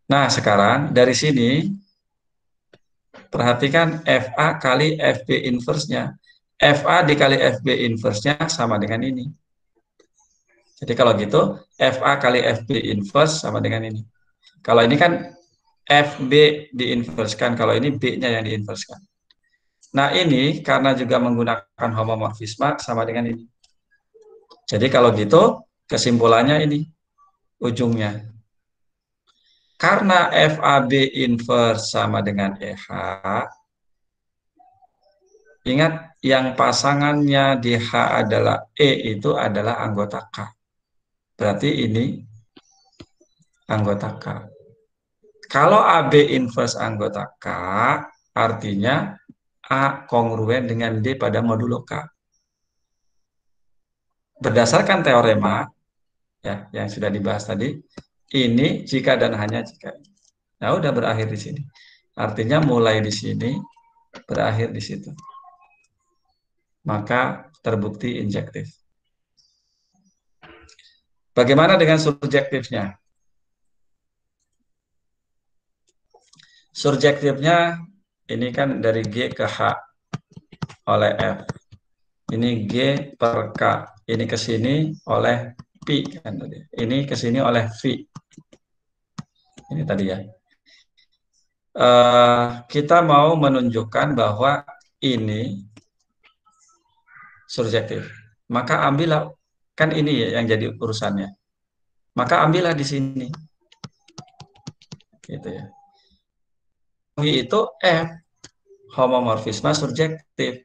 Speaker 1: Nah, sekarang dari sini, perhatikan FA kali FB inverse-nya. FA dikali FB inverse-nya sama dengan ini. Jadi kalau gitu, FA kali FB inverse sama dengan ini. Kalau ini kan FB diinverskan, kalau ini B-nya yang diinverskan. Nah ini karena juga menggunakan homomorfisme sama dengan ini. Jadi kalau gitu, kesimpulannya ini, ujungnya. Karena FAB inverse sama dengan EH, ingat yang pasangannya di H adalah E itu adalah anggota K. Berarti ini anggota K. Kalau AB inverse anggota K, artinya A kongruen dengan D pada modulo K. Berdasarkan teorema ya yang sudah dibahas tadi, ini jika dan hanya jika. Nah, udah berakhir di sini. Artinya mulai di sini, berakhir di situ. Maka terbukti injektif. Bagaimana dengan surjektifnya? Surjektifnya ini kan dari G ke H oleh F. Ini G per K. Ini ke sini oleh P kan tadi. Ini ke sini oleh V. Ini tadi ya. Kita mau menunjukkan bahwa ini surjektif. Maka ambillah, kan ini ya yang jadi urusannya. Maka ambillah di sini. Gitu ya. Itu F, homomorfisme surjektif.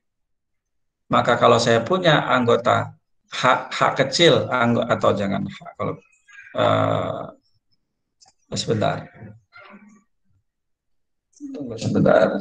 Speaker 1: Maka kalau saya punya anggota H kecil, atau jangan H, kalau sebentar. Tunggu sebentar.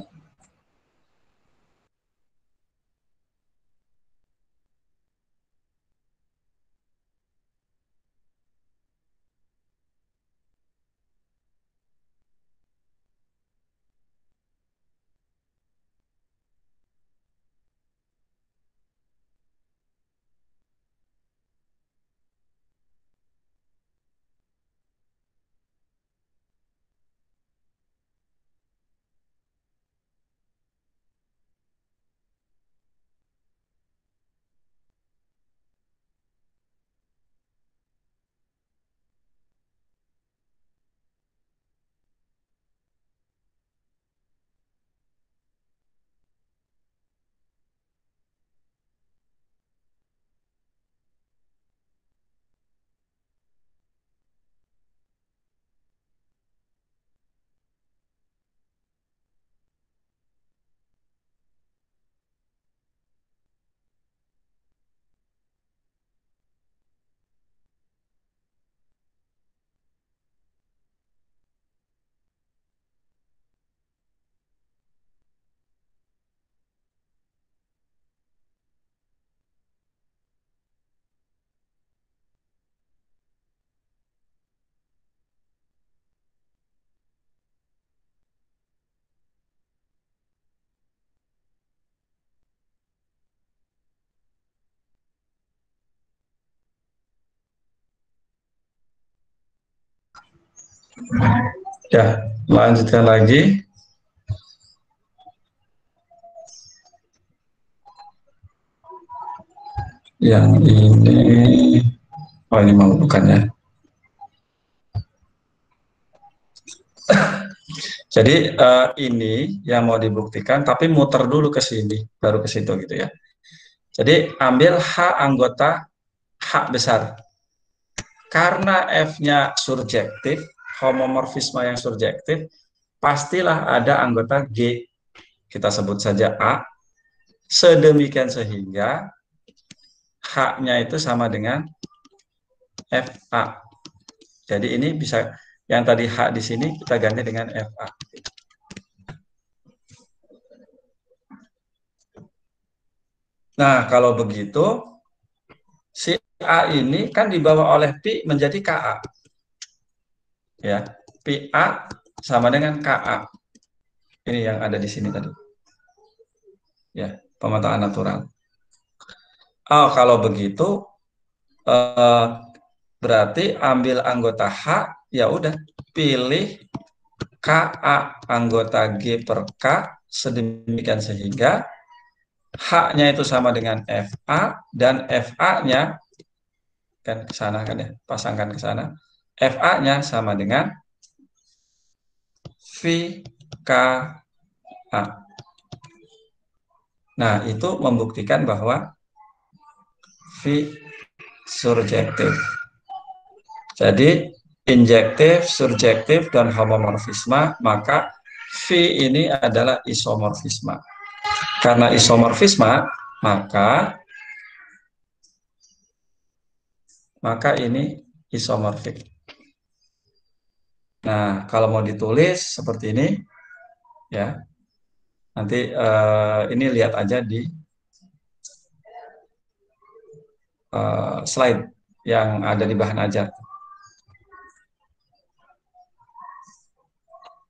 Speaker 1: Ya, lanjutkan lagi. Yang ini, oh ini mau bukan ya. Jadi ini yang mau dibuktikan, tapi muter dulu ke sini, baru ke situ gitu ya. Jadi ambil H anggota H besar. Karena F-nya surjektif, homomorfisme yang surjektif, pastilah ada anggota G. Kita sebut saja A. Sedemikian sehingga H-nya itu sama dengan FA. Jadi ini bisa, yang tadi H di sini kita ganti dengan FA. Nah, kalau begitu, si A ini kan dibawa oleh Pi menjadi KA. Ya, Pi A sama dengan KA. Ini yang ada di sini tadi. Ya, pemetaan natural. Oh, kalau begitu, berarti ambil anggota H, ya udah, pilih KA anggota G per K, sedemikian sehingga H-nya itu sama dengan FA, dan FA-nya, kan ke sana kan ya, pasangkan ke sana, FA-nya sama dengan VKA. Nah, itu membuktikan bahwa V surjektif. Jadi, injektif, surjektif, dan homomorfisme, maka V ini adalah isomorfisme. Karena isomorfisme, maka ini isomorfik. Nah, kalau mau ditulis seperti ini, ya, nanti ini lihat aja di slide yang ada di bahan ajar.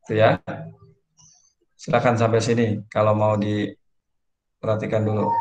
Speaker 1: Itu ya. Silakan sampai sini kalau mau diperhatikan dulu.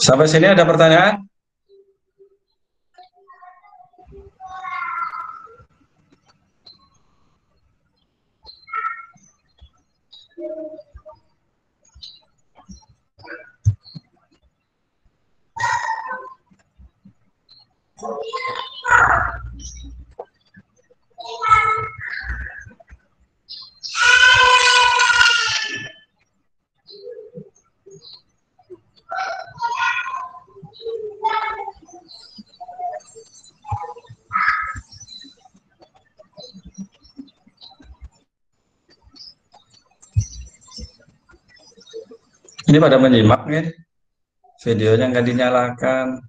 Speaker 1: Sampai sini ada pertanyaan? Ini pada menyimak nih. Videonya nggak dinyalakan.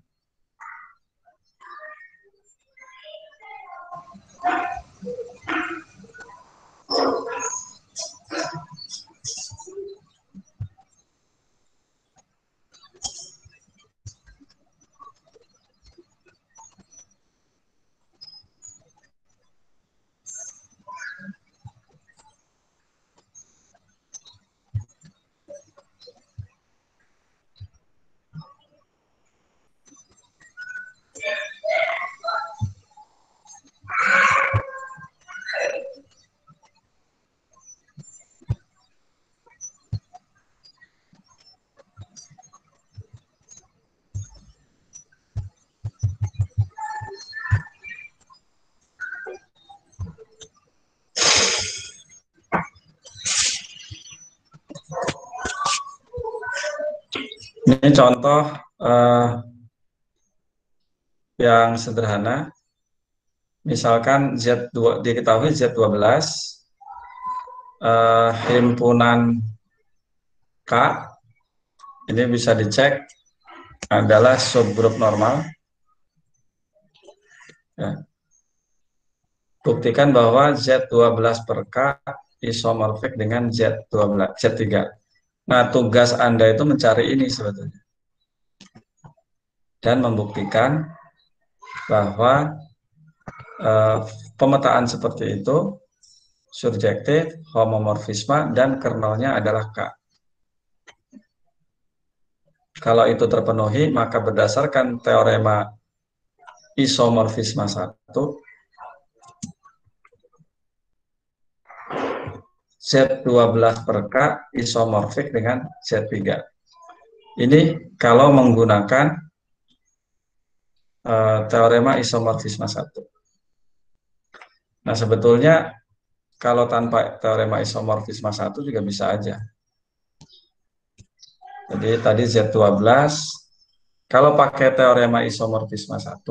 Speaker 1: Ini contoh yang sederhana. Misalkan Z2 diketahui Z12 himpunan K ini bisa dicek adalah subgrup normal. Ya. Buktikan bahwa Z12 per K isomorfik dengan Z3. Nah, tugas Anda itu mencari ini sebetulnya. Dan membuktikan bahwa pemetaan seperti itu surjektif, homomorfisme, dan kernelnya adalah K. Kalau itu terpenuhi, maka berdasarkan teorema isomorfisme 1, Z12 per K isomorfik dengan Z3. Ini kalau menggunakan teorema isomorfisme 1. Nah, sebetulnya kalau tanpa teorema isomorfisme 1 juga bisa aja. Jadi tadi Z12, kalau pakai teorema isomorfisme 1,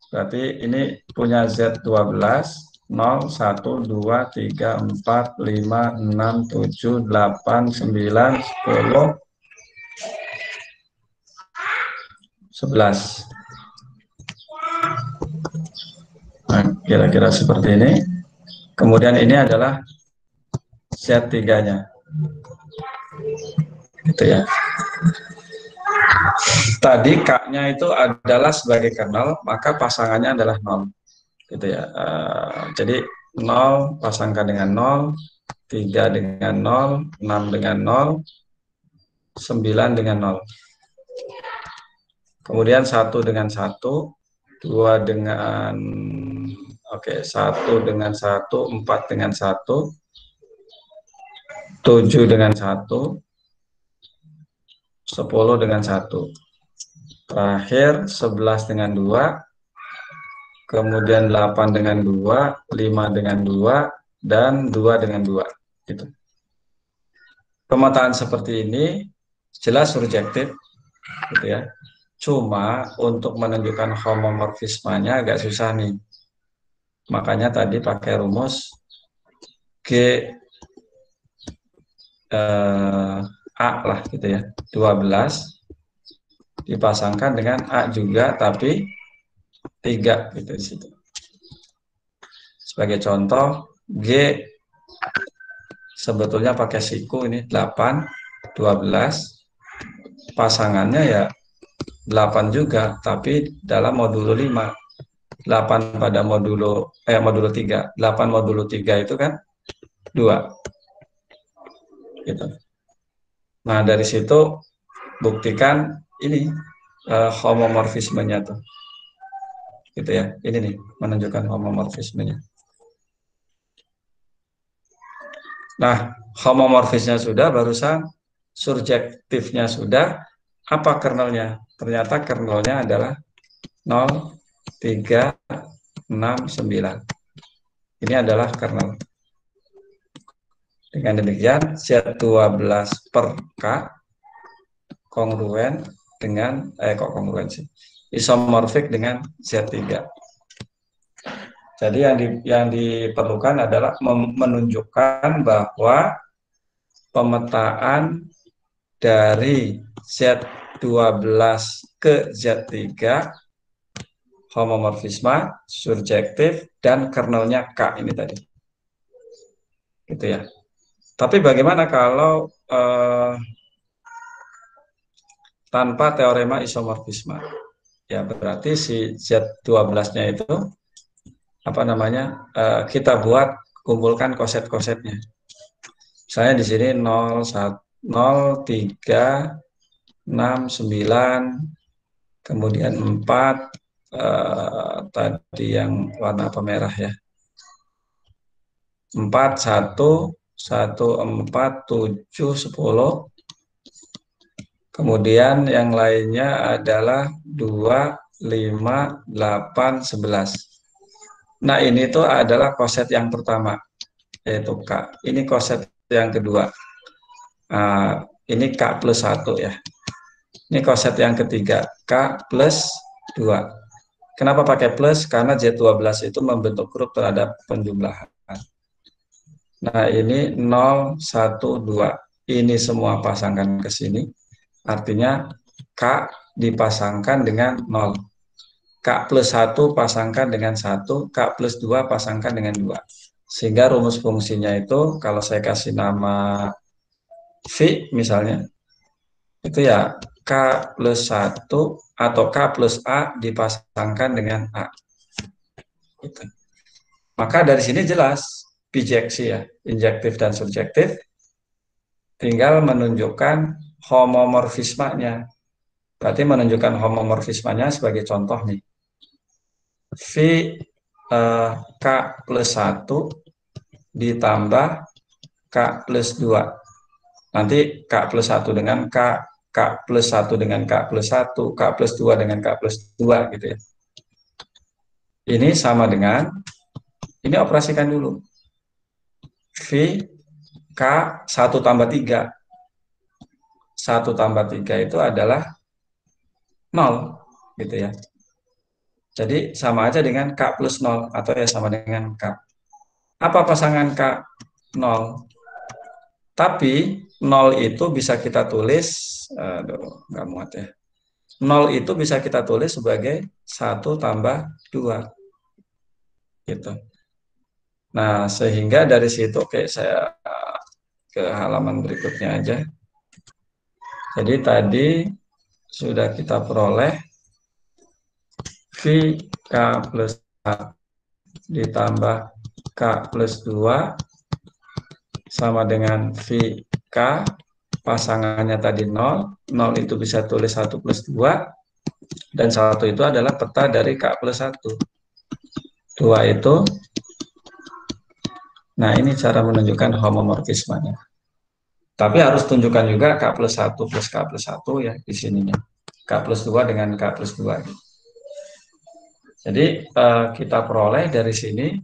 Speaker 1: berarti ini punya Z12, 0, 1, 2, 3, 4, 5, 6, 7, 8, 9, 10, 11. Nah, kira-kira seperti ini. Kemudian ini adalah Z3-nya. Gitu ya. Tadi K-nya itu adalah sebagai kernel, maka pasangannya adalah 0. Gitu ya. Jadi 0 pasangkan dengan 0, 3 dengan 0, 6 dengan 0, 9 dengan 0. Kemudian 1 dengan 1, 2 dengan 1 dengan 1, 4 dengan 1, 7 dengan 1, 10 dengan 1. Terakhir 11 dengan 2, kemudian 8 dengan 2, 5 dengan 2, dan 2 dengan 2. Gitu. Pemetaan seperti ini jelas surjektif, gitu ya. Cuma untuk menunjukkan homomorfismenya agak susah nih. Makanya tadi pakai rumus G A lah gitu ya. 12 dipasangkan dengan A juga tapi 3 gitu di situ. Sebagai contoh, G sebetulnya pakai siku ini 8, 12. Pasangannya ya 8 juga, tapi dalam modulo 5. 8 pada modulo 3. 8 modulo 3 itu kan 2. Gitu. Nah, dari situ buktikan ini homomorfismenya tuh. Gitu ya. Ini nih menunjukkan homomorfismenya. Nah, homomorfisnya sudah, barusan surjektifnya sudah. Apa kernelnya? Ternyata kernelnya adalah 0, 3, 6, 9. Ini adalah kernel. Dengan demikian, Z12 per K kongruen dengan, kongruensi, isomorfik dengan Z3. Jadi yang diperlukan adalah menunjukkan bahwa pemetaan dari Z12 ke Z3 homomorfisme, surjektif, dan kernelnya K ini tadi. Gitu ya. Tapi bagaimana kalau tanpa teorema isomorfisme? Ya berarti si Z12-nya itu apa namanya? Kita buat kumpulkan koset-kosetnya. Misalnya di sini 0, 1, 0, 3, 6, 9, kemudian 4, tadi yang warna apa merah ya. 4, 1, 1, 4, 7, 10. Kemudian yang lainnya adalah 2, 5, 8, 11. Nah ini tuh adalah koset yang pertama, yaitu K. Ini koset yang kedua. Ini K plus 1 ya. Ini koset yang ketiga, K plus 2. Kenapa pakai plus? Karena Z12 itu membentuk grup terhadap penjumlahan. Nah ini 0, 1, 2. Ini semua pasangkan ke sini. Artinya K dipasangkan dengan 0. K plus 1 pasangkan dengan 1. K plus 2 pasangkan dengan 2. Sehingga rumus fungsinya itu kalau saya kasih nama V misalnya, itu ya K plus 1 atau K plus A dipasangkan dengan A. Gitu. Maka dari sini jelas bijeksi ya, injektif dan surjektif, tinggal menunjukkan homomorfismanya. Berarti menunjukkan homomorfismanya sebagai contoh nih. V K plus 1 ditambah K plus 2. Nanti K plus 1 dengan K, K plus 1 dengan K plus 1, K plus 2 dengan K plus 2 gitu ya. Ini sama dengan, ini operasikan dulu. V K 1 tambah 3. 1 tambah 3 itu adalah 0 gitu ya. Jadi sama aja dengan K plus 0 atau ya sama dengan K. Apa pasangan K? 0. Tapi 0 itu bisa kita tulis, aduh nggak muat ya. 0 itu bisa kita tulis sebagai 1 tambah 2. Gitu. Nah, sehingga dari situ kayak saya ke halaman berikutnya aja. Jadi tadi sudah kita peroleh V K plus 1 ditambah K plus 2 sama dengan V K, pasangannya tadi 0. 0 itu bisa tulis 1 plus 2, dan 1 itu adalah peta dari K plus 1. 2 itu, nah ini cara menunjukkan homomorfismenya. Tapi harus tunjukkan juga K plus 1 plus K plus 1 ya di sininya. K plus 2 dengan K plus 2. Jadi kita peroleh dari sini,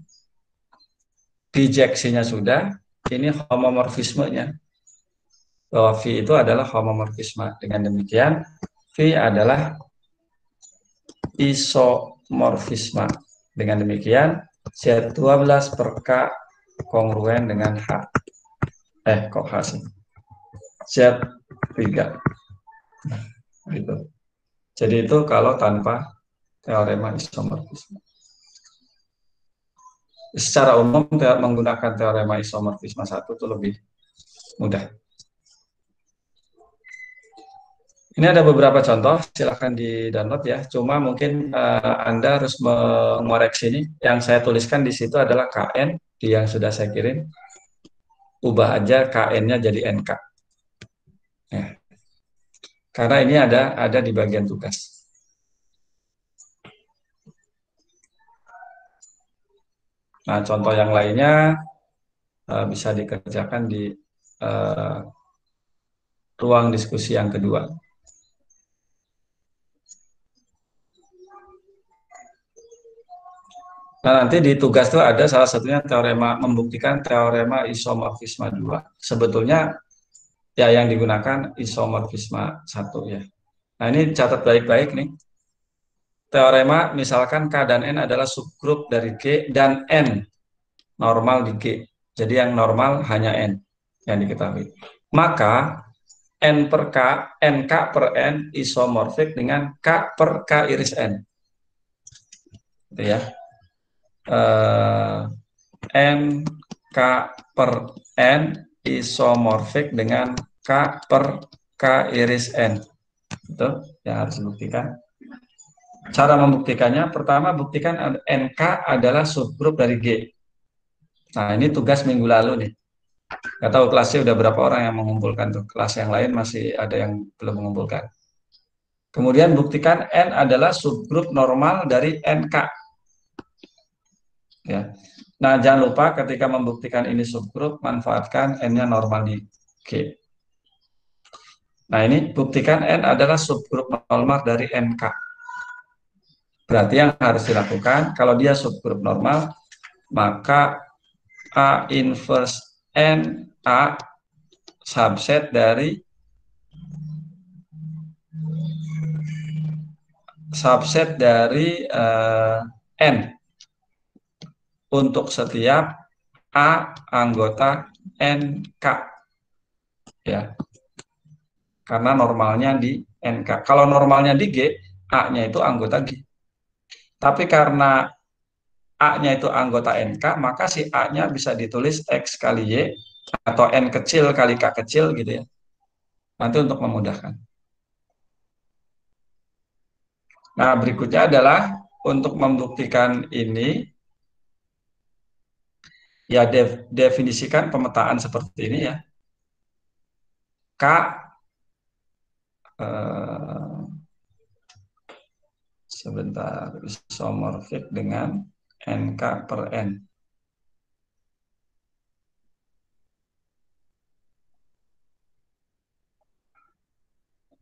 Speaker 1: bijeksinya sudah, ini homomorfismenya. Bahwa V itu adalah homomorfisme. Dengan demikian, V adalah isomorfisme. Dengan demikian, Z12 per K kongruen dengan H. Kok H sih? Z3. Gitu. Jadi itu kalau tanpa teorema isomorfisme. Secara umum menggunakan teorema isomorfisme 1 itu lebih mudah. Ini ada beberapa contoh, silahkan di-download ya. Cuma mungkin Anda harus mengoreksi ini. Yang saya tuliskan di situ adalah KN, yang sudah saya kirim. Ubah aja KN-nya jadi NK. Ya. Karena ini ada di bagian tugas. Nah, contoh yang lainnya bisa dikerjakan di ruang diskusi yang kedua. Nah, nanti di tugas itu ada salah satunya teorema, membuktikan teorema isomorfisme 2. Sebetulnya ya yang digunakan isomorfisme 1 ya. Nah, ini catat baik-baik nih. Teorema misalkan K dan N adalah subgrup dari G dan N normal di G. Jadi yang normal hanya N yang diketahui. Maka N per K, NK per N isomorfik dengan K per K iris N. Gitu ya. NK per N isomorfik dengan K per K iris N. Itu yang harus dibuktikan. Cara membuktikannya, pertama buktikan NK adalah subgrup dari G. Nah, ini tugas minggu lalu nih. Nggak tahu kelasnya udah berapa orang yang mengumpulkan tuh. Kelas yang lain masih ada yang belum mengumpulkan. Kemudian buktikan N adalah subgrup normal dari NK. Ya. Nah, jangan lupa ketika membuktikan ini subgrup, manfaatkan N-nya normal di G. Nah, ini buktikan N adalah subgrup normal dari NK. Berarti yang harus dilakukan, kalau dia subgrup normal, maka A inverse N A subset dari N untuk setiap A anggota NK. Ya. Karena normalnya di NK. Kalau normalnya di G, A-nya itu anggota G. Tapi karena A-nya itu anggota NK, maka si A-nya bisa ditulis X kali Y, atau N kecil kali K kecil gitu ya. Nanti untuk memudahkan. Nah, berikutnya adalah untuk membuktikan ini, ya definisikan pemetaan seperti ini ya. K sebentar, isomorfik dengan NK per N.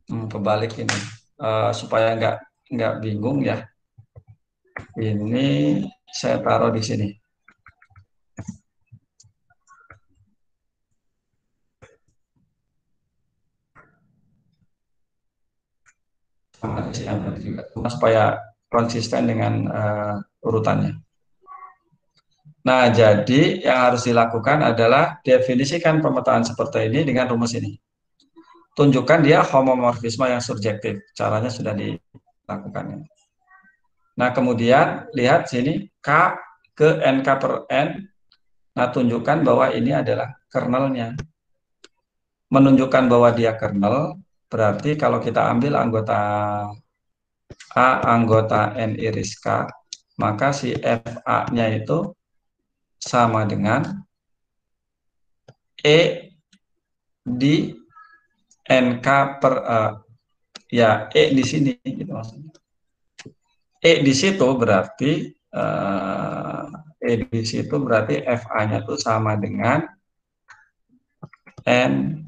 Speaker 1: Kebalik ini, supaya nggak bingung ya. Ini saya taruh di sini. Supaya konsisten dengan urutannya. Nah, jadi yang harus dilakukan adalah definisikan pemetaan seperti ini dengan rumus ini. Tunjukkan dia homomorfisme yang subjektif. Caranya sudah dilakukan. Nah, kemudian lihat sini K ke NK per N. Nah, tunjukkan bahwa ini adalah kernelnya. Menunjukkan bahwa dia kernel, berarti kalau kita ambil anggota A anggota N iris K, maka si FA-nya itu sama dengan E di NK per ya E di sini gitu maksudnya. E di situ berarti FA-nya itu sama dengan N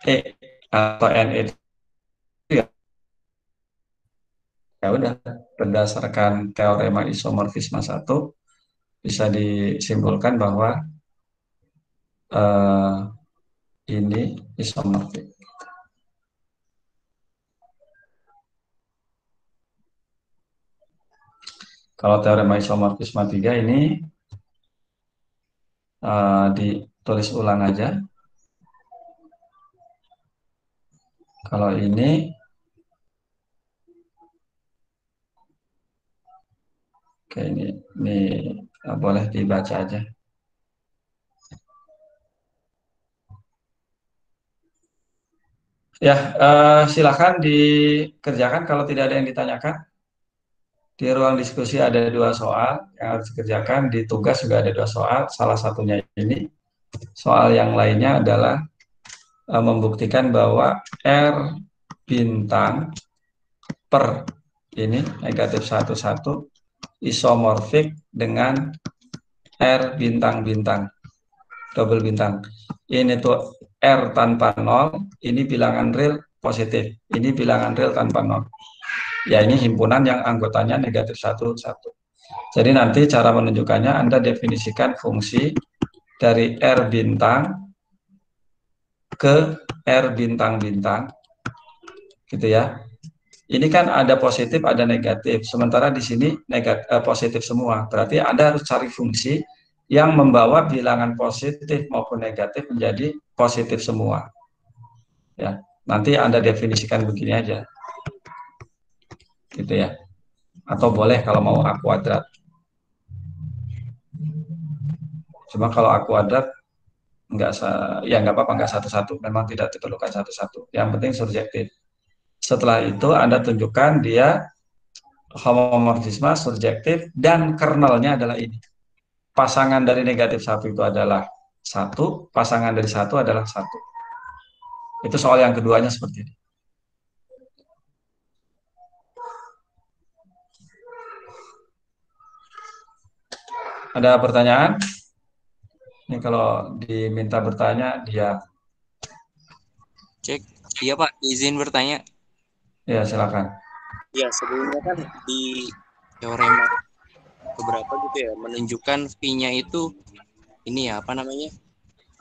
Speaker 1: E atau NE. Ya udah, berdasarkan teorema isomorfisme 1 bisa disimpulkan bahwa ini isomorfik. Kalau teorema isomorfisme 3 ini ditulis ulang aja. Kalau ini oke, ini boleh dibaca aja. Ya, silakan dikerjakan kalau tidak ada yang ditanyakan. Di ruang diskusi ada 2 soal yang harus dikerjakan, di tugas juga ada 2 soal, salah satunya ini. Soal yang lainnya adalah membuktikan bahwa R bintang per ini negatif 1, 1 isomorfik dengan R bintang-bintang, double bintang. Ini tuh R tanpa 0, ini bilangan real positif, ini bilangan real tanpa 0. Ya, ini himpunan yang anggotanya negatif 1, 1. Jadi nanti cara menunjukkannya Anda definisikan fungsi dari R bintang ke R bintang-bintang, gitu ya. Ini kan ada positif, ada negatif. Sementara di sini positif semua. Berarti Anda harus cari fungsi yang membawa bilangan positif maupun negatif menjadi positif semua. Ya. nanti Anda definisikan begini aja. Gitu ya. Atau boleh kalau mau A kuadrat. Cuma kalau A kuadrat ya nggak apa-apa, nggak satu-satu. Memang tidak diperlukan satu-satu. Yang penting surjektif. Setelah itu Anda tunjukkan dia homomorfisme surjektif dan kernelnya adalah ini. Pasangan dari negatif satu itu adalah satu, pasangan dari satu adalah satu. Itu soal yang keduanya seperti ini. Ada pertanyaan? Ini kalau diminta bertanya, dia.
Speaker 2: Cek. Iya Pak, izin bertanya.
Speaker 1: Ya, silakan.
Speaker 2: Ya, sebelumnya kan di teorema beberapa gitu ya, menunjukkan V-nya itu ini ya, apa namanya,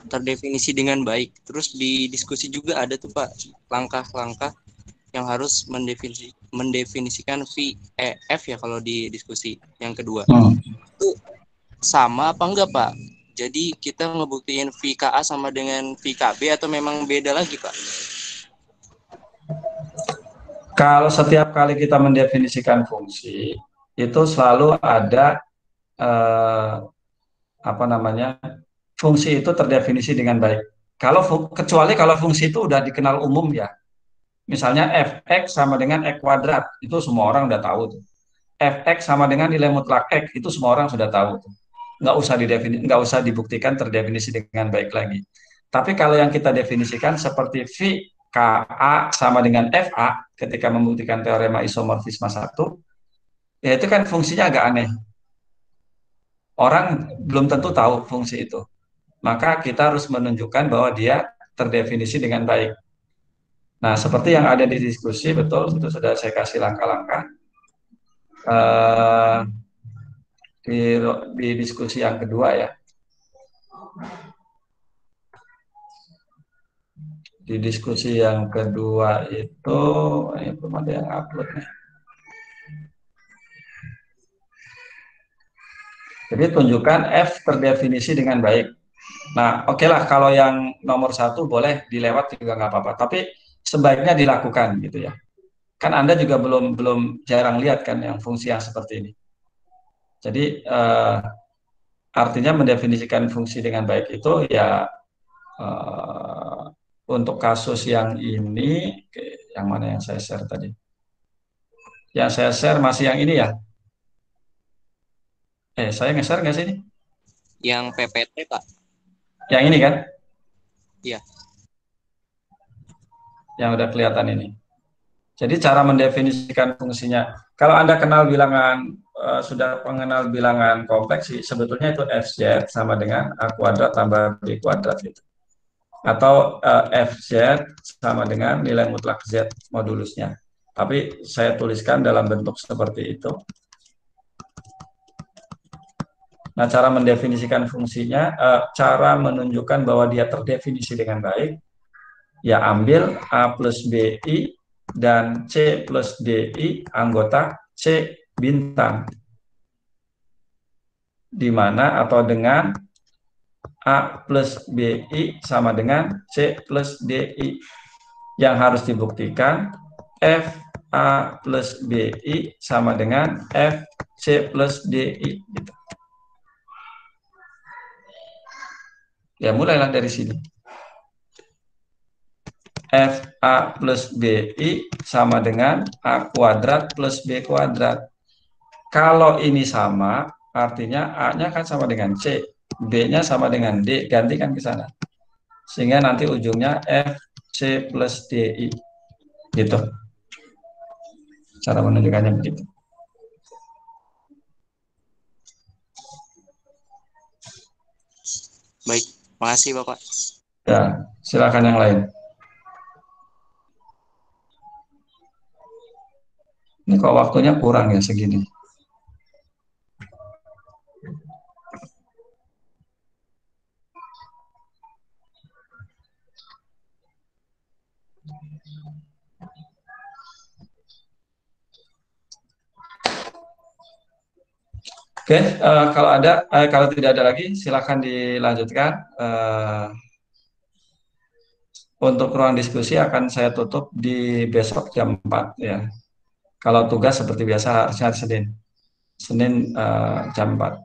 Speaker 2: terdefinisi dengan baik. Terus di diskusi juga ada tuh Pak, langkah-langkah yang harus mendefinisikan F ya kalau di diskusi yang kedua. Itu sama apa enggak Pak? Jadi kita ngebuktiin VKA sama dengan VKB atau memang beda lagi Pak?
Speaker 1: Kalau setiap kali kita mendefinisikan fungsi, itu selalu ada fungsi itu terdefinisi dengan baik. Kecuali kalau fungsi itu udah dikenal umum ya. Misalnya fx sama dengan x kuadrat, itu semua orang udah tahu tuh. Fx sama dengan nilai mutlak x, itu semua orang sudah tahu tuh. Nggak usah dibuktikan terdefinisi dengan baik lagi. Tapi kalau yang kita definisikan seperti VKA sama dengan FA ketika membuktikan teorema isomorfisme satu, ya itu kan fungsinya agak aneh. Orang belum tentu tahu fungsi itu. Maka kita harus menunjukkan bahwa dia terdefinisi dengan baik. Nah, seperti yang ada di diskusi, betul, itu sudah saya kasih langkah-langkah. Di diskusi yang kedua ya. Di diskusi yang kedua itu, belum ada yang upload nih. Jadi tunjukkan F terdefinisi dengan baik. Nah, oke lah, kalau yang nomor satu boleh dilewat juga nggak apa-apa. Tapi sebaiknya dilakukan gitu ya. Kan Anda juga belum jarang lihat kan yang fungsi yang seperti ini. Jadi artinya mendefinisikan fungsi dengan baik itu ya untuk kasus yang ini, yang mana yang saya share tadi? Yang saya share masih yang ini ya? Saya nge-share nggak sih ini?
Speaker 2: Yang PPT Pak?
Speaker 1: Yang ini kan?
Speaker 2: Iya.
Speaker 1: Yang udah kelihatan ini. Jadi cara mendefinisikan fungsinya, kalau Anda kenal bilangan, sudah mengenal bilangan kompleks sih, sebetulnya itu Fz sama dengan A kuadrat tambah B kuadrat gitu. Atau Fz sama dengan nilai mutlak Z modulusnya. Tapi saya tuliskan dalam bentuk seperti itu. Nah, cara mendefinisikan fungsinya, cara menunjukkan bahwa dia terdefinisi dengan baik, ya ambil A plus BI dan C plus DI anggota C bintang. Di mana atau dengan A plus BI sama dengan C plus DI. Yang harus dibuktikan F A plus BI sama dengan F C plus DI. Gitu. Ya mulailah dari sini. FA plus BI sama dengan A kuadrat plus B kuadrat. Kalau ini sama, artinya A-nya kan sama dengan C, B-nya sama dengan D, gantikan ke sana. Sehingga nanti ujungnya FC plus DI. Gitu. Cara menunjukkannya begitu.
Speaker 2: Baik, makasih Bapak.
Speaker 1: Ya, silakan yang lain. Ini kok waktunya kurang ya segini. Oke, kalau tidak ada lagi, silakan dilanjutkan. untuk ruang diskusi akan saya tutup di besok jam 4 ya. Kalau tugas seperti biasa harusnya hari Senin. Senin jam 4.